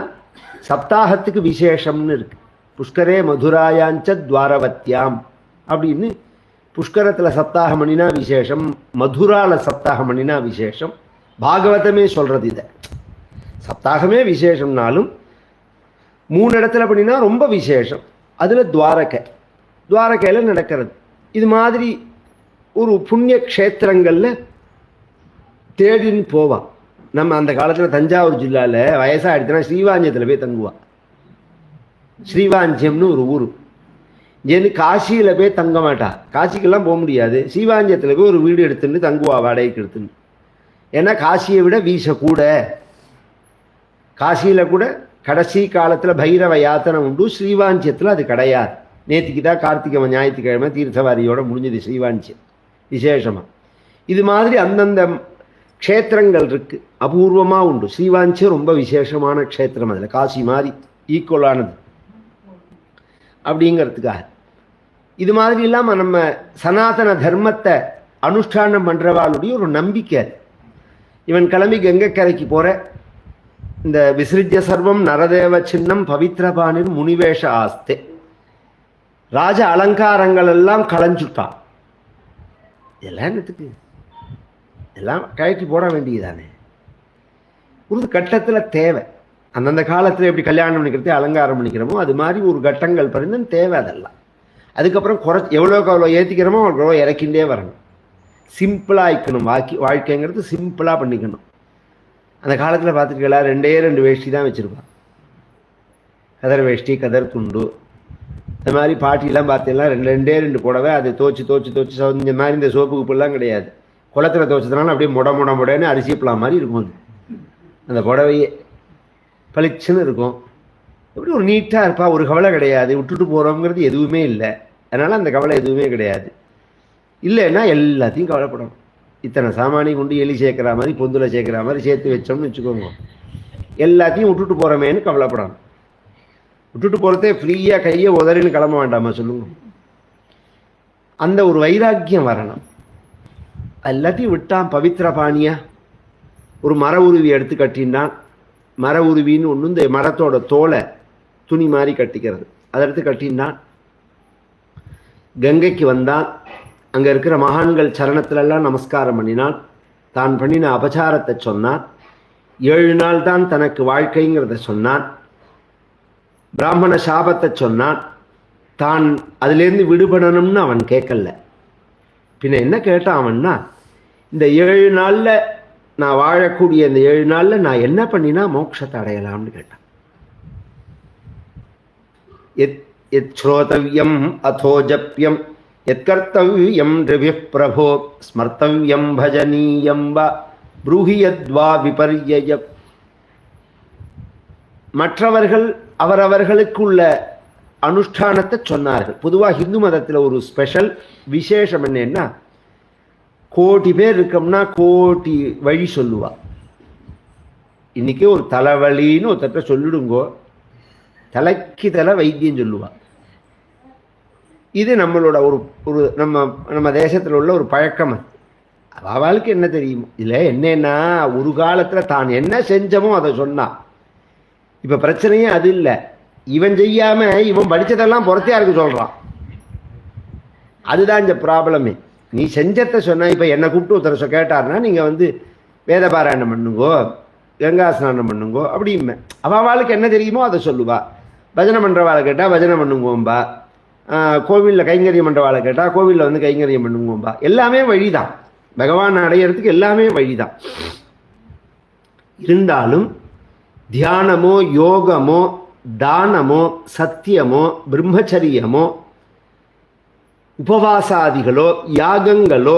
சப்தாகத்துக்கு விசேஷம்னு இருக்கு. புஷ்கரே மதுராயாஞ்ச துவாரவத்யாம் அப்படின்னு புஷ்கரத்தில் சப்தாகம் பண்ணினா விசேஷம், மதுரால சப்தாகம் பண்ணினா விசேஷம். பாகவதமே சொல்றது இதை. சப்தாகமே விசேஷம்னாலும் 3 இடத்துல பண்ணினா ரொம்ப விசேஷம். அதில் துவாரகையில் நடக்கிறது. இது மாதிரி ஒரு புண்ணிய க்ஷேத்திரங்களில் தேடின்னு போவான். நம்ம அந்த காலத்தில் தஞ்சாவூர் ஜில்லாவில் வயசாகிடுச்சுன்னா ஸ்ரீவாஞ்சியத்தில் போய் தங்குவான். ஸ்ரீவாஞ்சியம்னு ஒரு ஊர். இங்கேருந்து காசியில் போய் தங்க மாட்டா. காசிக்கெல்லாம் போக முடியாது. ஸ்ரீவாஞ்சியத்தில் போய் ஒரு வீடு எடுத்துன்னு தங்குவா, வாடகைக்கு எடுத்துன்னு. ஏன்னா காசியை விட வீச கூட. காசியில் கூட கடைசி காலத்தில் பைரவ யாத்தனை உண்டு. ஸ்ரீவாஞ்சியத்தில் அது கிடையாது. நேற்றுக்கு தான் கார்த்திகை ஞாயிற்றுக்கிழமை தீர்த்தவாரியோட முடிஞ்சது ஸ்ரீவாஞ்சியம் விசேஷமாக. இது மாதிரி அந்தந்த க்ஷேத்திரங்கள் இருக்குது, அபூர்வமாக உண்டு. ஸ்ரீவாஞ்சியம் ரொம்ப விசேஷமான க்ஷேத்திரம், அதில் காசி மாதிரி ஈக்குவலானது அப்படிங்கிறதுக்காக. இது மாதிரி இல்லாமல் நம்ம சனாதன தர்மத்தை அனுஷ்டானம் பண்ணுறவாளுடைய ஒரு நம்பிக்கை. இவன் கிளம்பி கங்கைக்கரைக்கு போகிற இந்த விசிறிஜ்ய சர்வம் நரதேவ சின்னம் பவித்ரபாணிர் முனிவேஷ ஆஸ்தே, ராஜ அலங்காரங்கள் எல்லாம் களைஞ்சுட்டான். இதெல்லாம் என்னத்துக்கு? எல்லாம் கழட்டி போட வேண்டியதானே. ஒரு கட்டத்தில் தேவை. அந்தந்த காலத்தில் எப்படி கல்யாணம் பண்ணிக்கிறது அலங்காரம் பண்ணிக்கிறோமோ அது மாதிரி ஒரு கட்டங்கள் பிறந்து தேவை. அதெல்லாம் அதுக்கப்புறம் எவ்வளோக்கு அவ்வளோ ஏற்றிக்கிறோமோ அவ்வளோ இறக்கின்றே வரணும். சிம்பிளாக ஆயிக்கணும். வாழ்க்கைங்கிறது சிம்பிளாக பண்ணிக்கணும். அந்த காலத்தில் பார்த்துக்கலாம், 2 வேஷ்டி தான் வச்சுருப்பான். கதர் வேஷ்டி, கதர் துண்டு. இந்த மாதிரி பாட்டிலாம் பார்த்தீங்கன்னா 2 புடவை, அதை தோச்சு இந்த மாதிரி இந்த சோப்பு குப்பெல்லாம் கிடையாது. குளத்தில் துவச்சதுனால அப்படியே முடன்னு அரிசிப்பலாம் மாதிரி இருக்கும். அது அந்த புடவையே பளிச்சுன்னு இருக்கும். எப்படி ஒரு நீட்டாக இருப்பா. ஒரு கவலை கிடையாது. விட்டுட்டு போகிறோங்கிறது எதுவுமே இல்லை. அதனால் அந்த கவலை எதுவுமே கிடையாது. இல்லைன்னா எல்லாத்தையும் கவலைப்படணும். இத்தனை சாமானி கொண்டு எலி சேர்க்குற மாதிரி பொந்துல சேர்க்குற மாதிரி சேர்த்து வச்சோம்னு வச்சுக்கோங்க, எல்லாத்தையும் விட்டுட்டு போகிறோமேன்னு கவலைப்படணும். விட்டுட்டு போகிறதே ஃப்ரீயாக கையை உதறின்னு கிளம்ப வேண்டாமா சொல்லுங்க. அந்த ஒரு வைராக்கியம் வரணும். எல்லாத்தையும் விட்டான். பவித்ர பாணியா ஒரு மர உருவி எடுத்து கட்டினான். மர உருவின்னு ஒன்று இந்த மரத்தோட தோலை துணி மாதிரி கட்டிக்கிறது, அதை எடுத்து கட்டினான். கங்கைக்கு வந்தான். அங்கே இருக்கிற மகான்கள் சரணத்திலெல்லாம் நமஸ்காரம் பண்ணினான். தான் பண்ணின அபச்சாரத்தை சொன்னான். 7 நாள் தான் தனக்கு வாழ்க்கைங்கிறத சொன்னான். பிராமண சாபத்தை சொன்னான். தான் அதுலேருந்து விடுபடணும்னு அவன் கேட்கல. பின்ன என்ன கேட்டான் அவன்னா, இந்த 7 நாளில் நான் வாழக்கூடிய இந்த 7 நாளில் நான் என்ன பண்ணினா மோட்சத்தை அடையலாம்னு கேட்டான். எத் ஸ்ரோதவ்யம் அதோ ஜப்யம் எத் கர்த்தவ்யம் ரிவி பிரபோ ஸ்மர்த்தவ்யம் பஜனீயம் வா ப்ரூஹி யத்வா விபர்யய. மற்றவர்கள் அவரவர்களுக்குள்ள அனுஷ்டானத்தை சொன்னார்கள். பொதுவாக ஹிந்து மதத்தில் ஒரு ஸ்பெஷல் விசேஷம் என்னன்னா, கோடி பேர் இருக்கோம்னா கோடி வழி சொல்லுவா. இன்னைக்கு ஒரு தலைவலின்னு ஒருத்தட்ட சொல்லிடுங்கோ, தலைக்கு தலை வைத்தியம் சொல்லுவா. இது நம்மளோட ஒரு நம்ம தேசத்தில் உள்ள ஒரு பழக்கம். அவளுக்கு என்ன தெரியுமோ இல்லை. என்னன்னா, ஒரு காலத்தில் தான் என்ன செஞ்சமோ அதை சொன்னான். இப்போ பிரச்சனையே அது இல்லை. இவன் செய்யாம இவன் படித்ததெல்லாம் புறத்தையாருக்கு சொல்கிறான். அதுதான் இந்த ப்ராப்ளமே. நீ செஞ்சத்தை சொன்ன. இப்போ என்னை கூப்பிட்டு ஒருத்தர் கேட்டார்னா, நீங்கள் வேத பாராயணம் பண்ணுங்கோ, கங்கா ஸ்நானம் பண்ணுங்கோ அப்படிமே. அவளுக்கு என்ன தெரியுமோ அதை சொல்லுவா. பஜனை பண்ணுறவாளை கேட்டால் பஜனை பண்ணுங்கோம்பா. கோவிலில் கைங்கரியம் பண்ணுறவாளை கேட்டால் கோவிலில் கைங்கரியம் பண்ணுங்கோம்பா. எல்லாமே வழிதான். பகவான் அடையிறதுக்கு எல்லாமே வழிதான். இருந்தாலும் தியானமோ யோகமோ தானமோ சத்தியமோ பிரம்மச்சரியமோ உபவாசாதிகளோ யாகங்களோ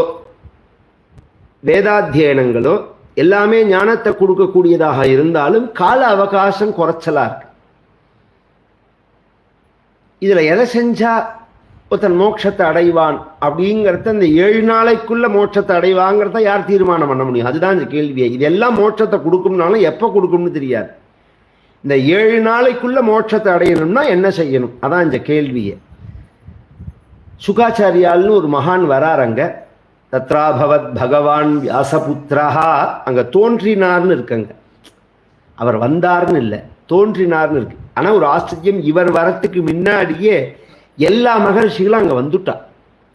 வேதாத்தியனங்களோ எல்லாமே ஞானத்தை கொடுக்கக்கூடியதாக இருந்தாலும் கால அவகாசம் குறைச்சலா இருக்கு. இதுல எதை செஞ்சா ஒருத்தன் மோட்சத்தை அடைவான் அப்படிங்கிறத, இந்த 7 நாளைக்குள்ள மோட்சத்தை அடைவாங்கிறத யார் தீர்மானம் பண்ண முடியும்? அதுதான் இந்த கேள்வியே. இதெல்லாம் மோட்சத்தை கொடுக்கும்னாலும் எப்போ கொடுக்கும்னு தெரியாது. இந்த 7 நாளைக்குள்ள மோட்சத்தை அடையணும்னா என்ன செய்யணும்? அதான் இந்த கேள்வியே. சுகாச்சாரியால்னு ஒரு மகான் வராறங்க. தத்ராபவத் பகவான் வியாசபுத்திரா, அங்க தோன்றினார்னு இருக்குங்க. அவர் வந்தார்னு இல்லை, தோன்றினார்னு இருக்கு. ஆனா ஒரு ஆச்சரியம், இவர் வரத்துக்கு முன்னாடியே எல்லா மகர்ஷிகளும் அங்க வந்துட்டா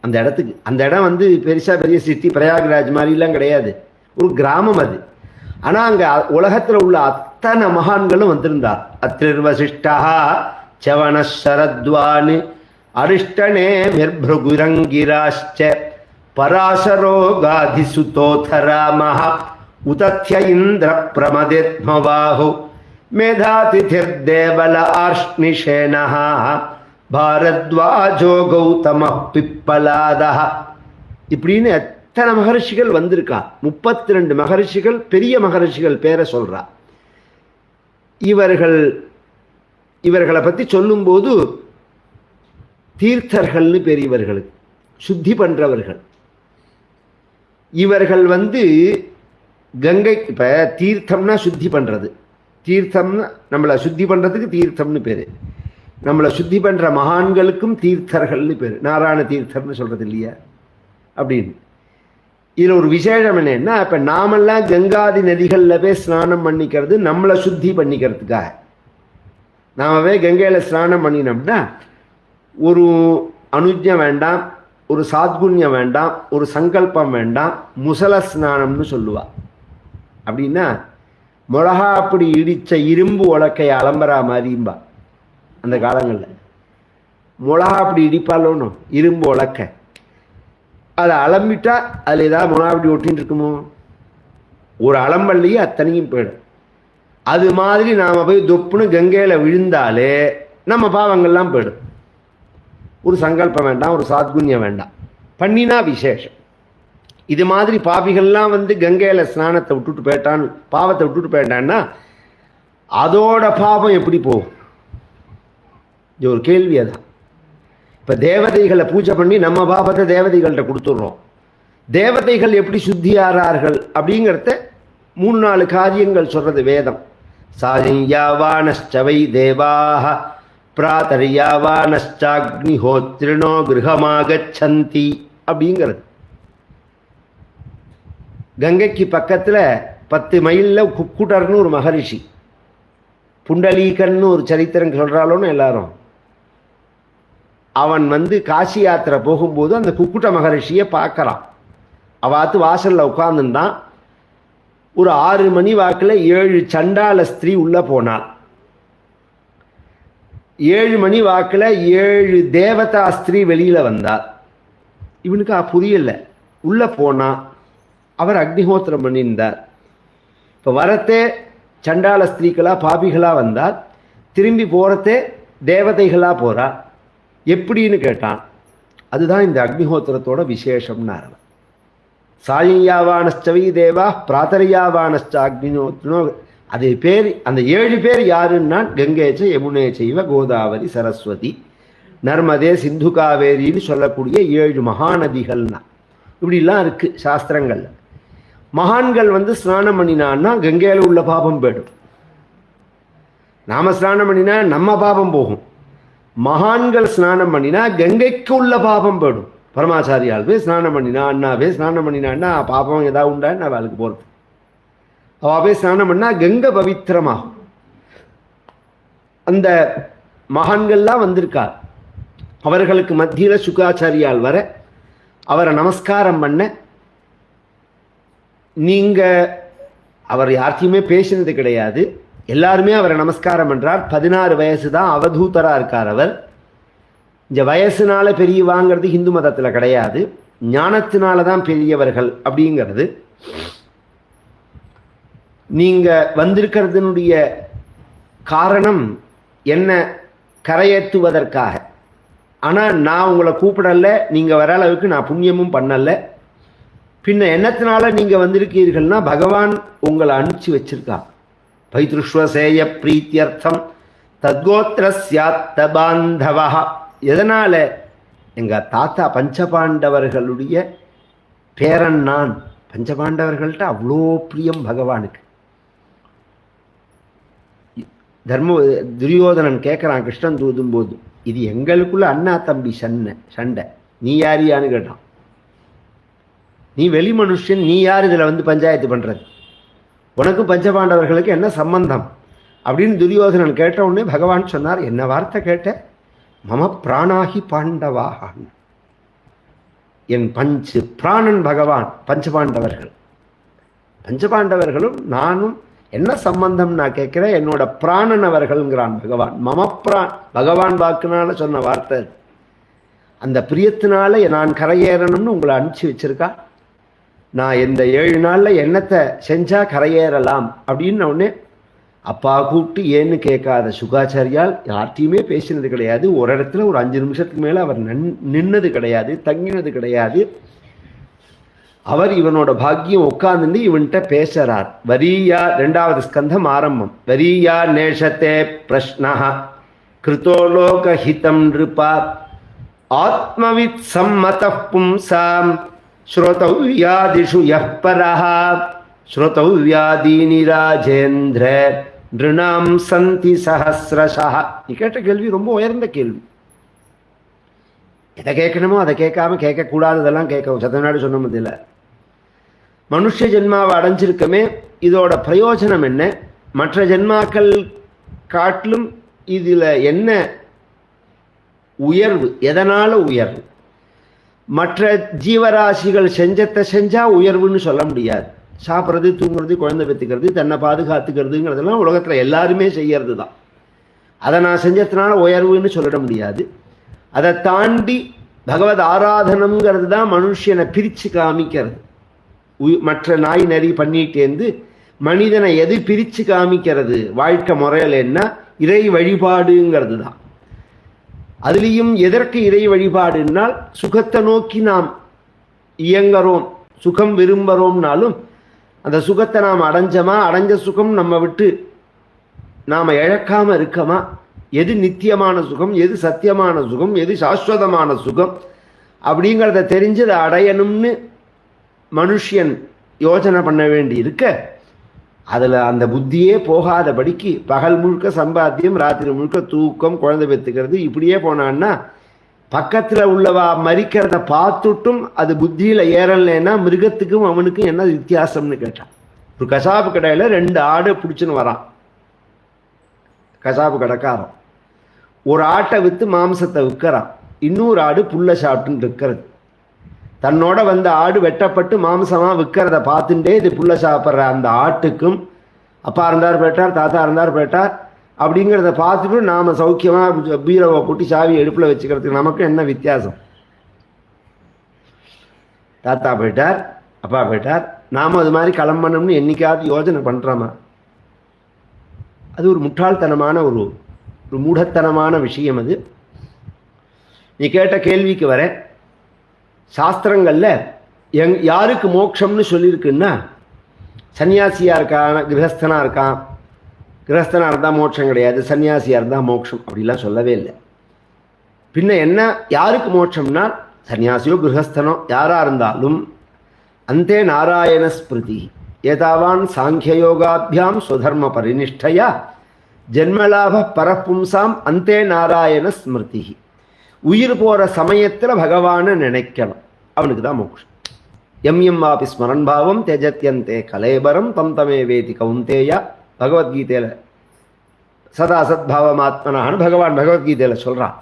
அந்த இடத்துக்கு. அந்த இடம் பெரிய சிட்டி பிரயாக்ராஜ் மாதிரிலாம் கிடையாது, ஒரு கிராமம் அது. ஆனா அங்க உலகத்துல உள்ள அத்தனை மகான்களும் வந்திருந்தார். அத்ரிர்வசிஷ்டா சவண சரத்வான் அரிஷ்டனே மிர்பிருகுரங்கிராஷ்ச பராசரோ காதிசுதோதராமஹ உதத்ய இந்திர பிரமதேத்மவாஹு மேதாதிதிர்தேவல ஆர்ஷ்ணிஷேனஹ பாரத்வாஜோ கௌதம பிப்பலாதஹ. இப்படின்னு எத்தனை மகர்ஷிகள் வந்திருக்கா. 32 மகர்ஷிகள், பெரிய மகர்ஷிகள் பேரை சொல்றா. இவர்கள் இவர்களை பற்றி சொல்லும்போது தீர்த்தர்கள்னு பேர் இவர்களுக்கு, சுத்தி பண்ணுறவர்கள். இவர்கள் கங்கை, இப்போ தீர்த்தம்னா சுத்தி பண்ணுறது, தீர்த்தம்னா நம்மளை சுத்தி பண்ணுறதுக்கு தீர்த்தம்னு பேர். நம்மளை சுத்தி பண்ணுற மகான்களுக்கும் தீர்த்தர்கள்னு பேர். நாராயண தீர்த்தர்னு சொல்கிறது இல்லையா அப்படின்னு. இதில் ஒரு விசேஷம் என்னன்னா, இப்போ நாமெல்லாம் கங்காதி நதிகளில் போய் ஸ்நானம் பண்ணிக்கிறது நம்மளை சுத்தி பண்ணிக்கிறதுக்காக. நாமவே கங்கையில் ஸ்நானம் பண்ணினோம்னா ஒரு அனுஜ்ஞம் வேண்டாம், ஒரு சாத்குண்யம் வேண்டாம், ஒரு சங்கல்பம் வேண்டாம், முசல ஸ்நானம்னு சொல்லுவா. அப்படின்னா மிளகா அப்படி இடித்த இரும்பு உலக்கையை அலம்பரா மாதிரிம்பா. அந்த காலங்களில் மிளகா அப்படி இடிப்பாலோன்னு இரும்பு உலக்க, அதை அலம்பிட்டா அதில் ஏதாவது மிளகா அப்படி ஒட்டின்னு இருக்குமோ, ஒரு அலம்பல்லையே அத்தனையும் போயிடும். அது மாதிரி நாம் போய் தொப்புன்னு கங்கையில் விழுந்தாலே நம்ம பாவங்கள்லாம் போயிடும். ஒரு சங்கல்பம் வேண்டாம், ஒரு சாத்குண்யம் வேண்டாம், பண்ணினா விசேஷம். இது மாதிரி பாபிகள்லாம் கங்கையில் ஸ்நானத்தை விட்டுட்டு போயிட்டான், பாவத்தை விட்டுட்டு போயிட்டான்னா அதோட பாவம் எப்படி போகும்? இது ஒரு கேள்வி. அதான் இப்போ தேவதைகளை பூஜை பண்ணி நம்ம பாபத்தை தேவதைகள்கிட்ட கொடுத்துட்றோம். தேவதைகள் எப்படி சுத்தியாரார்கள் அப்படிங்கிறத 3-4 காரியங்கள் சொல்கிறது வேதம். சாயஞ்யாவானஷ்சவை தேவாஹ பிராதர்யாவானஷ்சாக்னிஹோத்ரிணோ கிருஹமாகச்சந்தி அப்படிங்கிறது. கங்கைக்கு பக்கத்தில் 10 மைலில் குக்குடர்னு ஒரு மகரிஷி, புண்டலீகன்னு ஒரு சரித்திரம் சொல்கிறாலோன்னு எல்லாரும். அவன் காசி யாத்திரை போகும்போது அந்த குக்குட்ட மகரிஷியை பார்க்குறான். அவாத்து வாசலில் உட்காந்துருந்தான். ஒரு 6 மணி வாக்கில் 7 சண்டால ஸ்திரீ உள்ளே போனாள். 7 மணி வாக்கில் 7 தேவதா ஸ்திரீ வெளியில் வந்தாள். இவனுக்கு புரியலை. உள்ளே போனான். அவர் அக்னிஹோத்திரம் பண்ணியிருந்தார். இப்போ வரத்தே சண்டால ஸ்திரீக்களாக பாபிகளாக வந்தால், திரும்பி போகிறதே தேவதைகளாக போகிறா. எப்படின்னு கேட்டான். அதுதான் இந்த அக்னிஹோத்திரத்தோட விசேஷம்னார். சாயஞ்யாவானஷ்சவை தேவா பிராத்தரியாவானஷ்ச அக்னிஹோத்ரோ. அது பேர், அந்த 7 பேர் யாருன்னா கங்கேச்ச யமுனே செய்வ கோதாவரி சரஸ்வதி நர்மதே சிந்து காவேரின்னு சொல்லக்கூடிய 7 மகாநதிகள்னா இப்படிலாம் இருக்குது சாஸ்திரங்கள். மகான்கள் ஸ்நானம் பண்ணினான்னா கங்கையில் உள்ள பாபம் போயிடும். நாம ஸ்நானம் பண்ணினா நம்ம பாபம் போகும். மகான்கள் ஸ்நானம் பண்ணினா கங்கைக்கு உள்ள பாபம் போயிடும். பரமாச்சாரியால் போய் ஸ்நானம் பண்ணினா, அண்ணாவே ஸ்நானம் பண்ணினான்னா பாபம் ஏதாவது உண்டான்னு அவளுக்கு போகிறது. அவள் போய் ஸ்நானம் பண்ணால் கங்கை பவித்திரமாகும். அந்த மகான்கள்லாம் வந்திருக்கார். அவர்களுக்கு மத்தியில் சுகாச்சாரியால் வர அவரை நமஸ்காரம் பண்ண. நீங்கள் அவர் யார்த்தையுமே பேசினது கிடையாது, எல்லாருமே அவரை நமஸ்காரம் பண்ணுறார். 16 வயசு தான், அவதூதராக இருக்கார் அவர். இந்த வயசுனால பெரியவாங்கிறது ஹிந்து மதத்தில் கிடையாது, ஞானத்தினால தான் பெரியவர்கள் அப்படிங்கிறது. நீங்கள் வந்திருக்கிறதுனுடைய காரணம் என்ன? கரையேற்றுவதற்காக. ஆனால் நான் உங்களை கூப்பிடலை, நீங்கள் வர அளவுக்கு நான் புண்ணியமும் பண்ணலை. பின்ன என்னத்தினால நீங்கள் வந்திருக்கீர்கள்னா பகவான் உங்களை அனுப்பிச்சி வச்சிருக்கா. பைத்ருஷ்வசேய பிரீத்தியர்த்தம் தத்கோத்திரஸ்யாத்த பாந்தவா. எதனால்? எங்கள் தாத்தா பஞ்சபாண்டவர்களுடைய பேரன் நான். பஞ்சபாண்டவர்கள்ட்ட அவ்வளோ பிரியம் பகவானுக்கு. துரியோதனன் கேட்குறான் கிருஷ்ணன் தூதும் போது, இது எங்களுக்குள்ள அண்ணா தம்பி சண்டை, நீ யாரியான்னு கேட்டான். நீ வெளி மனுஷன், நீ யார் இதில் பஞ்சாயத்து பண்ணுறது? உனக்கும் பஞ்சபாண்டவர்களுக்கு என்ன சம்பந்தம் அப்படின்னு துரியோதனன் கேட்ட உடனே பகவான் சொன்னார், என்ன வார்த்தை கேட்ட? மம பிராணாகி பாண்டவாக. என் பிராணன் பகவான். பஞ்சபாண்டவர்கள், பஞ்சபாண்டவர்களும் நானும் என்ன சம்பந்தம் நான் கேட்குறேன்? என்னோட பிராணன் அவர்கள்ங்கிறான் பகவான். மம பகவான் வாக்குனால சொன்ன வார்த்தை. அந்த பிரியத்தினால நான் கரையேறணும்னு உங்களை அனுப்பிச்சி வச்சிருக்கா. நான் இந்த 7 நாளில் என்னத்தை செஞ்சால் கரையேறலாம் அப்படின்னு உடனே அப்பா கூப்பிட்டு ஏன்னு கேட்காத சுகாச்சாரியால் யார்ட்டையுமே பேசினது கிடையாது. ஒரு இடத்துல ஒரு 5 நிமிஷத்துக்கு மேலே அவர் நின்னது கிடையாது, தங்கினது கிடையாது. அவர் இவனோட பாக்கியம் உட்கார்ந்து இவன்கிட்ட பேசுறார். வரியா 2வது ஸ்கந்தம் ஆரம்பம். வரியா நேஷத்தே பிரஷ்னா கிருதோ லோகஹிதம் நிருபா ஆத்மவித் சம்மதः பும்சாம் ஸ்ரோதவ்யாதிஷு யः பரஹ ஸ்ரோதவ்யாதீனி ராஜேந்திர நிருணாம் சந்தி சஹஸ்ரஷः. நீ கேட்ட கேள்வி ரொம்ப உயர்ந்த கேள்வி. எதை கேட்கணுமோ அதை கேட்காம கேட்கக்கூடாததெல்லாம் கேட்க சத்தநாடு சொன்ன முடியல. மனுஷ ஜென்மாவை அடைஞ்சிருக்கமே, இதோட பிரயோஜனம் என்ன, மற்ற ஜென்மாக்கள் காட்டிலும் இதில் என்ன உயர்வு, எதனால உயர்வு? மற்ற ஜீவராசிகள் செஞ்சத்தை செஞ்சா உயர்வுன்னு சொல்ல முடியாது. சாப்பிட்றது, தூங்குறது, குழந்தை பெற்றுக்கிறது, தன்னை பாதுகாத்துக்கிறதுங்கிறதெல்லாம் உலகத்தில் எல்லாருமே செய்யறது தான். அதை நான் செஞ்சதுனால உயர்வுன்னு சொல்லிட முடியாது. அதை தாண்டி பகவத் ஆராதனம்ங்கிறது தான் மனுஷனை பிரித்து காமிக்கிறது. மற்ற நாய் நரி பண்ணிட்டேந்து மனிதனை எது பிரித்து காமிக்கிறது வாழ்க்கை முறையில் என்ன, இறை வழிபாடுங்கிறது தான். அதுலேயும் எதற்கு இறை வழிபாடுனால், சுகத்தை நோக்கி நாம் இயங்குறோம், சுகம் விரும்புகிறோம்னாலும் அந்த சுகத்தை நாம் அடைஞ்சோமா, அடைஞ்ச சுகம் நம்ம விட்டு நாம் இழக்காமல் இருக்கமா, எது நித்தியமான சுகம், எது சத்தியமான சுகம், எது சாஸ்வதமான சுகம் அப்படிங்கிறத தெரிஞ்சு அதை அடையணும்னு மனுஷன் யோசனை பண்ண வேண்டி இருக்க, அதில் அந்த புத்தியே போகாதபடிக்கு பகல் முழுக்க சம்பாத்தியம், ராத்திரி முழுக்க தூக்கம், குழந்தை பெற்றுக்கிறது, இப்படியே போனான்னா பக்கத்தில் உள்ளவா மறிக்கிறத பார்த்துட்டும் அது புத்தியில் ஏறலைன்னா மிருகத்துக்கும் அவனுக்கும் என்ன வித்தியாசம்னு கேட்டான். ஒரு கசாப்பு கடையில் 2 ஆடு பிடிச்சின்னு வரான் கசாப்பு கடைக்காரன். ஒரு ஆட்டை விற்று மாம்சத்தை விற்கிறான், இன்னொரு ஆடு புல்லை சாப்பிட்டுன்னு இருக்கிறது. தன்னோட வந்த ஆடு வெட்டப்பட்டு மாம்சமாக விற்கிறத பார்த்துட்டே இது புல்லை சாப்பிட்ற அந்த ஆட்டுக்கும், அப்பா இருந்தார் போயிட்டார், தாத்தா இருந்தார் போயிட்டார் அப்படிங்கிறத பார்த்துட்டு நாம் சௌக்கியமாக பீரவை கூட்டி சாவி எடுப்பில் வச்சுக்கிறதுக்கு நமக்கு என்ன வித்தியாசம்? தாத்தா போயிட்டார், அப்பா போயிட்டார், நாம் அது மாதிரி கிளம்பணும்னு என்னைக்காவது யோசனை பண்ணுறோமா? அது ஒரு முட்டாள்தனமான ஒரு மூடத்தனமான விஷயம். அது நீ கேட்ட கேள்விக்கு வர, சாஸ்திரங்களில் யாருக்கு மோட்சம்னு சொல்லியிருக்குன்னா, சன்னியாசியாக இருக்கான், கிரகஸ்தனாக இருக்கான், கிரகஸ்தனாக இருந்தால் மோட்சம் கிடையாது, சன்னியாசியாக இருந்தால் மோட்சம் அப்படிலாம் சொல்லவே இல்லை. பின்ன என்ன, யாருக்கு மோட்சம்னா சன்னியாசியோ கிரகஸ்தனோ யாராக இருந்தாலும் அந்தே நாராயண ஸ்மிருதி ஏதாவான் சாங்கியயோகாபியாம் சுதர்ம பரிநிஷ்டையா ஜென்மலாப பரப்பும்சாம் அந்தே நாராயண ஸ்மிருதி. உயிர் போகிற சமயத்தில் பகவானை நினைக்கணும், அவனுக்கு தான் மோட்சம். எம் வாபி ஸ்மரன் பாவம் தெஜத்யந்தே கலேபரம் தம் தமே வேதி கவுந்தேயா, பகவத்கீதையில் சதா சத்பாவமாத்மனான்னு பகவான் பகவத்கீதையில் சொல்கிறான்.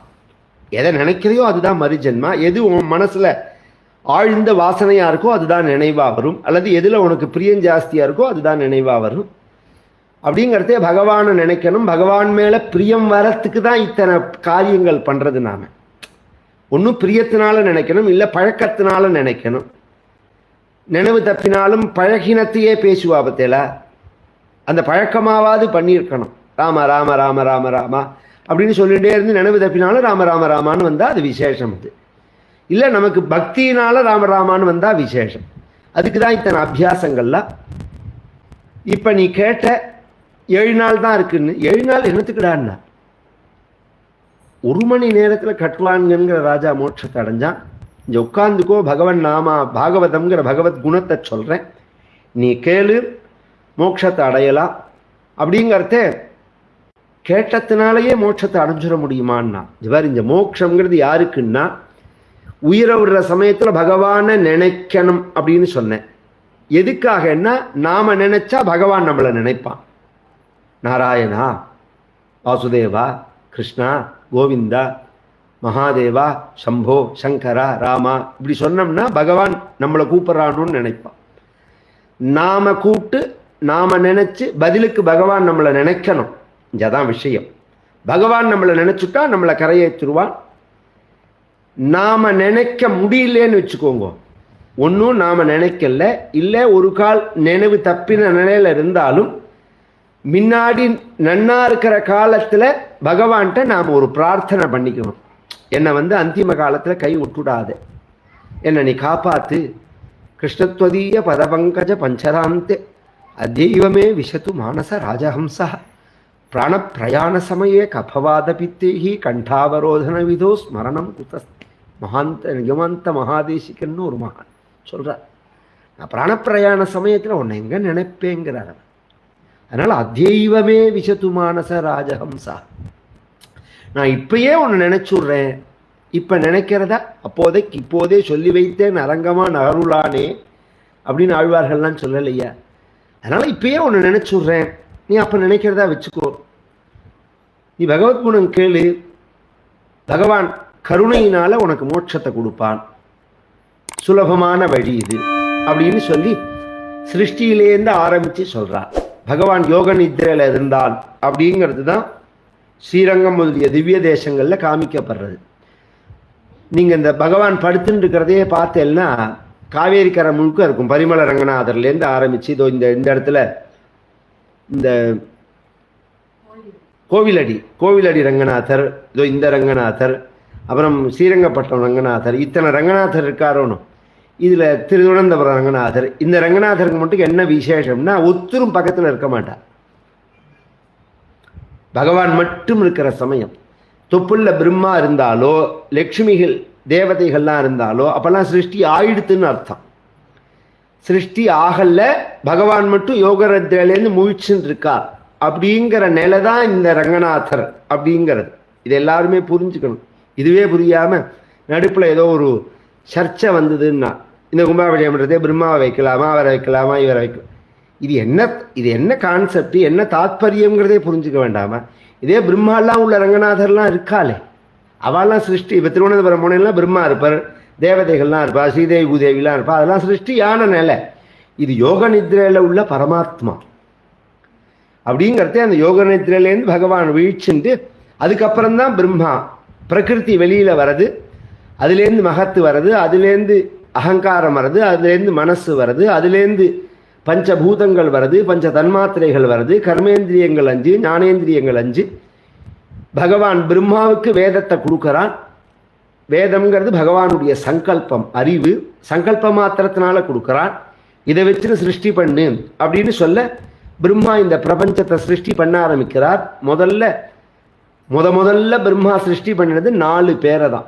எதை நினைக்கிறையோ அதுதான் மறுஜென்மா. எது உன் மனசில் ஆழ்ந்த வாசனையாக இருக்கோ அதுதான் நினைவாக வரும், அல்லது எதில் உனக்கு பிரியம் ஜாஸ்தியாக இருக்கோ அதுதான் நினைவாக வரும். அப்படிங்கிறதே பகவானை நினைக்கணும். பகவான் மேலே பிரியம் வரத்துக்கு தான் இத்தனை காரியங்கள் பண்ணுறது. நாம் ஒன்றும் பிரியத்தினால நினைக்கணும், இல்லை பழக்கத்தினால நினைக்கணும். நினைவு தப்பினாலும் பழகினத்தையே பேசுவா பத்தேல, அந்த பழக்கமாவது பண்ணியிருக்கணும். ராம ராம ராம ராம ராமா அப்படின்னு சொல்லிகிட்டே இருந்து நினைவு தப்பினாலும் ராம ராம ராமான்னு வந்தால் அது விசேஷம். அது இல்லை நமக்கு பக்தியினால ராம ராமான்னு வந்தால் விசேஷம். அதுக்கு தான் இத்தனை அபியாசங்கள்லாம். இப்போ நீ கேட்ட 7 நாள் தான் இருக்குன்னு, 7 நாள் என்னத்துக்குடான்னா, 1 மணி நேரத்தில் கட்டுவான்கிற ராஜா மோட்சத்தை அடைஞ்சான். இங்கே உட்காந்துக்கோ, பகவன் நாமா பாகவதம்ங்கிற பகவத் குணத்தை சொல்கிறேன், நீ கேளு, மோட்சத்தை அடையலாம். அப்படிங்கிறத கேட்டத்தினாலேயே மோட்சத்தை அடைஞ்சிட முடியுமான்னா, இந்த மோட்சங்கிறது யாருக்குன்னா, உயிரை விடுற சமயத்தில் பகவானை நினைக்கணும் அப்படின்னு சொன்னேன். எதுக்காகன்னா, நாம் நினைச்சா பகவான் நம்மளை நினைப்பான். நாராயணா, வாசுதேவா, கிருஷ்ணா, கோவிந்தா, மகாதேவா, சம்போ, சங்கரா, ராமா இப்படி சொன்னோம்னா பகவான் நம்மளை கூப்பிட்றான்னு நினைப்பான். நாம கூப்பிட்டு நாம நினைச்சு பதிலுக்கு பகவான் நம்மளை நினைக்கணும். இதான் விஷயம். பகவான் நம்மளை நினைச்சுட்டா நம்மளை கரையேற்றுருவான். நாம நினைக்க முடியலன்னு வச்சுக்கோங்க, ஒன்றும் நாம நினைக்கல, இல்லை ஒரு கால் நினைவு தப்பின நிலையில இருந்தாலும் முன்னாடி நன்னா இருக்கிற காலத்தில் பகவான்கிட்ட நாம் ஒரு பிரார்த்தனை பண்ணிக்கணும். என்னை அந்திம காலத்தில் கை விட்டுடாது, என்னை நீ காப்பாத்து, கிருஷ்ணத்வதீய பதபங்கஜ பஞ்சராந்தே அத்யைவமே விசத்து மானச ராஜஹம்சா பிராணப்பிரயாண சமயே கபவாத பித்தேகி கண்டாவரோதன விதோ ஸ்மரணம் குத மகாந்த நிகமந்த மகாதேசிகன்னு ஒரு மகான் சொல்கிறார். நான் பிராணப்பிரயாண சமயத்தில் உன்னை எங்கே நினைப்பேங்கிறார். அதனால் அத்யைவமே விசத்து மானச ராஜஹம்சா, நான் இப்பயே உன்னை நினைச்சுடுறேன், இப்போ நினைக்கிறதா அப்போதைக்கு இப்போதே சொல்லி வைத்தேன் அரங்கமா நகருளானே அப்படின்னு ஆழ்வார்கள்லாம் சொல்லலையா. அதனால் இப்பயே உன்னை நினைச்சுடுறேன், நீ அப்போ நினைக்கிறதா வச்சுக்கோ. நீ பகவத்குணம் கேளு, பகவான் கருணையினால உனக்கு மோட்சத்தை கொடுப்பான், சுலபமான வழி இது அப்படின்னு சொல்லி சிருஷ்டியிலேருந்து ஆரம்பித்து சொல்கிறார். பகவான் யோக நித்திரையில் இருந்தால் அப்படிங்கிறது தான் ஸ்ரீரங்கம் முதலிய திவ்ய தேசங்களில் காமிக்கப்படுறது. நீங்கள் இந்த பகவான் படுத்துன்னு இருக்கிறதையே பார்த்தேன்னா காவேரி கரை முழுக்க இருக்கும். பரிமள ரங்கநாதர்லேருந்து ஆரம்பித்து இதோ இந்த இடத்துல இந்த கோவிலடி ரங்கநாதர், இதோ இந்த ரங்கநாதர், அப்புறம் ஸ்ரீரங்கப்பட்டம் ரங்கநாதர், இத்தனை ரங்கநாதர் இருக்காரோன்னு. இதில் திருவனந்தபுரம் ரங்கநாதர், இந்த ரங்கநாதருக்கு மட்டும் என்ன விசேஷம்னா ஒத்தரும் பக்கத்தில் இருக்க மாட்டார். பகவான் மட்டும் இருக்கிற சமயம் தொப்புள்ள பிரம்மா இருந்தாலோ லக்ஷ்மிகள் தேவதைகள்லாம் இருந்தாலோ அப்போல்லாம் சிருஷ்டி ஆயிடுத்துன்னு அர்த்தம். சிருஷ்டி ஆகல, பகவான் மட்டும் யோகரத்திலேருந்து முழிச்சுன்னு இருக்கார் அப்படிங்கிற நிலை தான் இந்த ரங்கநாதர் அப்படிங்கிறது. இது எல்லாருமே புரிஞ்சுக்கணும். இதுவே புரியாமல் நடுப்பில் ஏதோ ஒரு சர்ச்சை வந்ததுன்னா இந்த கும்பாபிஷேகம்ன்றதே பிரம்மாவை வைக்கலாமா, அவரை வைக்கலாமா, இவரை வைக்கலாம், இது என்ன கான்செப்ட், என்ன தாத்பரியங்கிறதே புரிஞ்சுக்க வேண்டாமா? இதே பிரம்மாலாம் உள்ள ரங்கநாதர்லாம் இருக்காளே, அவெல்லாம் சிருஷ்டி. இப்போ திருவனந்தபுரம் போனெல்லாம் பிரம்மா இருப்பார், தேவதைகள்லாம் இருப்பார், ஸ்ரீதேவி பூதேவிலாம் இருப்பார், அதெல்லாம் சிருஷ்டியான நிலை. இது யோக நித்ரையில் உள்ள பரமாத்மா அப்படிங்கிறதே. அந்த யோக நித்ரையிலேருந்து பகவான் வீழ்ச்சிண்டு அதுக்கப்புறம்தான் பிரம்மா பிரகிருதி வெளியில் வர்றது, அதுலேருந்து மகத்து வர்றது, அதுலேருந்து அகங்காரம் வர்றது, அதுலேருந்து மனசு வர்றது, அதுலேருந்து பஞ்சபூதங்கள் வருது, பஞ்ச தன்மாத்திரைகள் வருது, கர்மேந்திரியங்கள் 5, ஞானேந்திரியங்கள் 5. பகவான் பிரம்மாவுக்கு வேதத்தை கொடுக்குறான். வேதம்ங்கிறது பகவானுடைய சங்கல்பம், அறிவு, சங்கல்ப மாத்திரத்தினால கொடுக்குறான். இதை வச்சு சிருஷ்டி பண்ணு அப்படின்னு சொல்ல பிரம்மா இந்த பிரபஞ்சத்தை சிருஷ்டி பண்ண ஆரம்பிக்கிறார். முதல்ல பிரம்மா சிருஷ்டி பண்ணினது 4 பேரை தான்.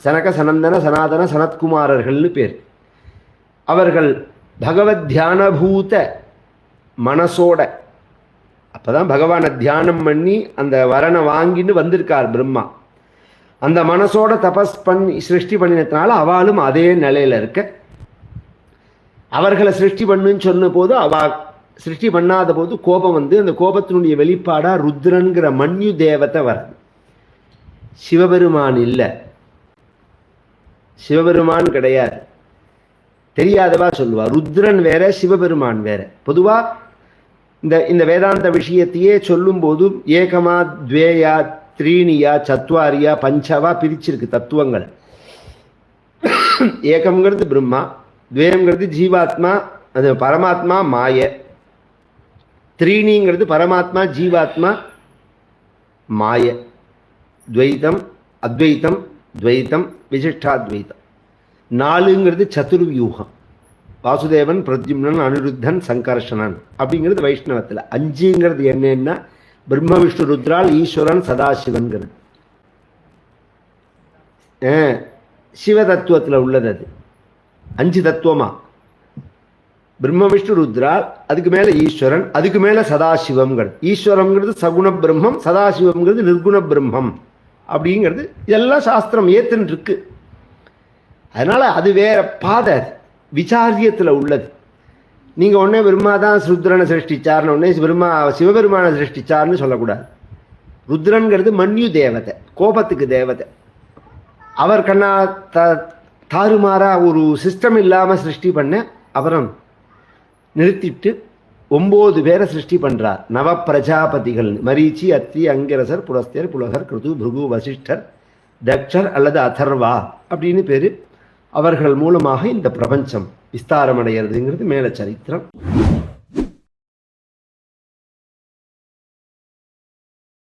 சனக சனந்தன சனாதன சனத்குமாரர்கள்னு பேர். அவர்கள் பகவத் தியானபூத மனசோட, அப்போதான் பகவானை தியானம் பண்ணி அந்த வரனை வாங்கின்னு வந்திருக்கார் பிரம்மா. அந்த மனசோட தபஸ் பண்ணி சிருஷ்டி பண்ணினதுனால அவளும் அதே நிலையில் இருக்க, அவர்களை சிருஷ்டி பண்ணுன்னு சொன்ன போது சிருஷ்டி பண்ணாத போது கோபம் வந்து அந்த கோபத்தினுடைய வெளிப்பாடாக ருத்ரன்கிற மன்யு தேவத்தை வருது. சிவபெருமான் இல்லை, சிவபெருமான் கிடையாது, தெரியாதவா சொல்லுவா. ருத்ரன் வேற, சிவபெருமான் வேற. பொதுவாக இந்த வேதாந்த விஷயத்தையே சொல்லும் போதும் ஏகமா துவேயா த்ரீணியா சத்வாரியா பஞ்சவா பிரிச்சிருக்கு தத்துவங்கள். ஏகம்ங்கிறது பிரம்மா, துவேயங்கிறது ஜீவாத்மா, அது பரமாத்மா மாய, த்ரீணிங்கிறது பரமாத்மா ஜீவாத்மா மாய, துவைத்தம் அத்வைத்தம் துவைத்தம் விசிஷ்டாத்வைத்தம். 4ங்கிறது சதுர்வியூகம், வாசுதேவன் பிரத்யும்னன் அனிருத்தன் சங்கர்ஷணன் அப்படிங்கிறது வைஷ்ணவத்தில். 5ங்கிறது என்னன்னா பிரம்ம விஷ்ணு ருத்ரால் ஈஸ்வரன் சதாசிவன்கிறது சிவ தத்துவத்தில் உள்ளது. அது 5 தத்துவமா, பிரம்ம விஷ்ணு ருத்ரால், அதுக்கு மேலே ஈஸ்வரன், அதுக்கு மேலே சதாசிவம்ங்கிறது. ஈஸ்வரம்ங்கிறது சகுண பிரம்மம், சதாசிவம்ங்கிறது நிர்குண பிரம்மம் அப்படிங்கிறது. இதெல்லாம் சாஸ்திரம் ஏத்துன்னு இருக்கு. அதனால் அது வேற பாதை, விசாரியத்தில் உள்ளது. நீங்கள் ஒன்றே பிரம்மா தான் ருத்ரனை சிருஷ்டிச்சார்னு ஒன்றே சிவபெருமானை சிருஷ்டிச்சார்னு சொல்லக்கூடாது. ருத்ரன்கிறது மன்யு தேவதை, கோபத்துக்கு தேவதை. அவர் கண்ணா தாறுமாறா ஒரு சிஸ்டம் இல்லாமல் சிருஷ்டி பண்ண அவரம் நிறுத்திட்டு 9 பேரை சிருஷ்டி பண்ணுறார். நவ பிரஜாபதிகள், மரீச்சி, அத்தி, அங்கிரசர், புலஸ்தர், புலகர், கிருது, பிருகு, வசிஷ்டர், தக்ஷர் அல்லது அதர்வா அப்படின்னு பேர். அவர்கள் மூலமாக இந்த பிரபஞ்சம் விஸ்தாரம் அடைகிறதுங்கிறது மேல சரித்திரம்.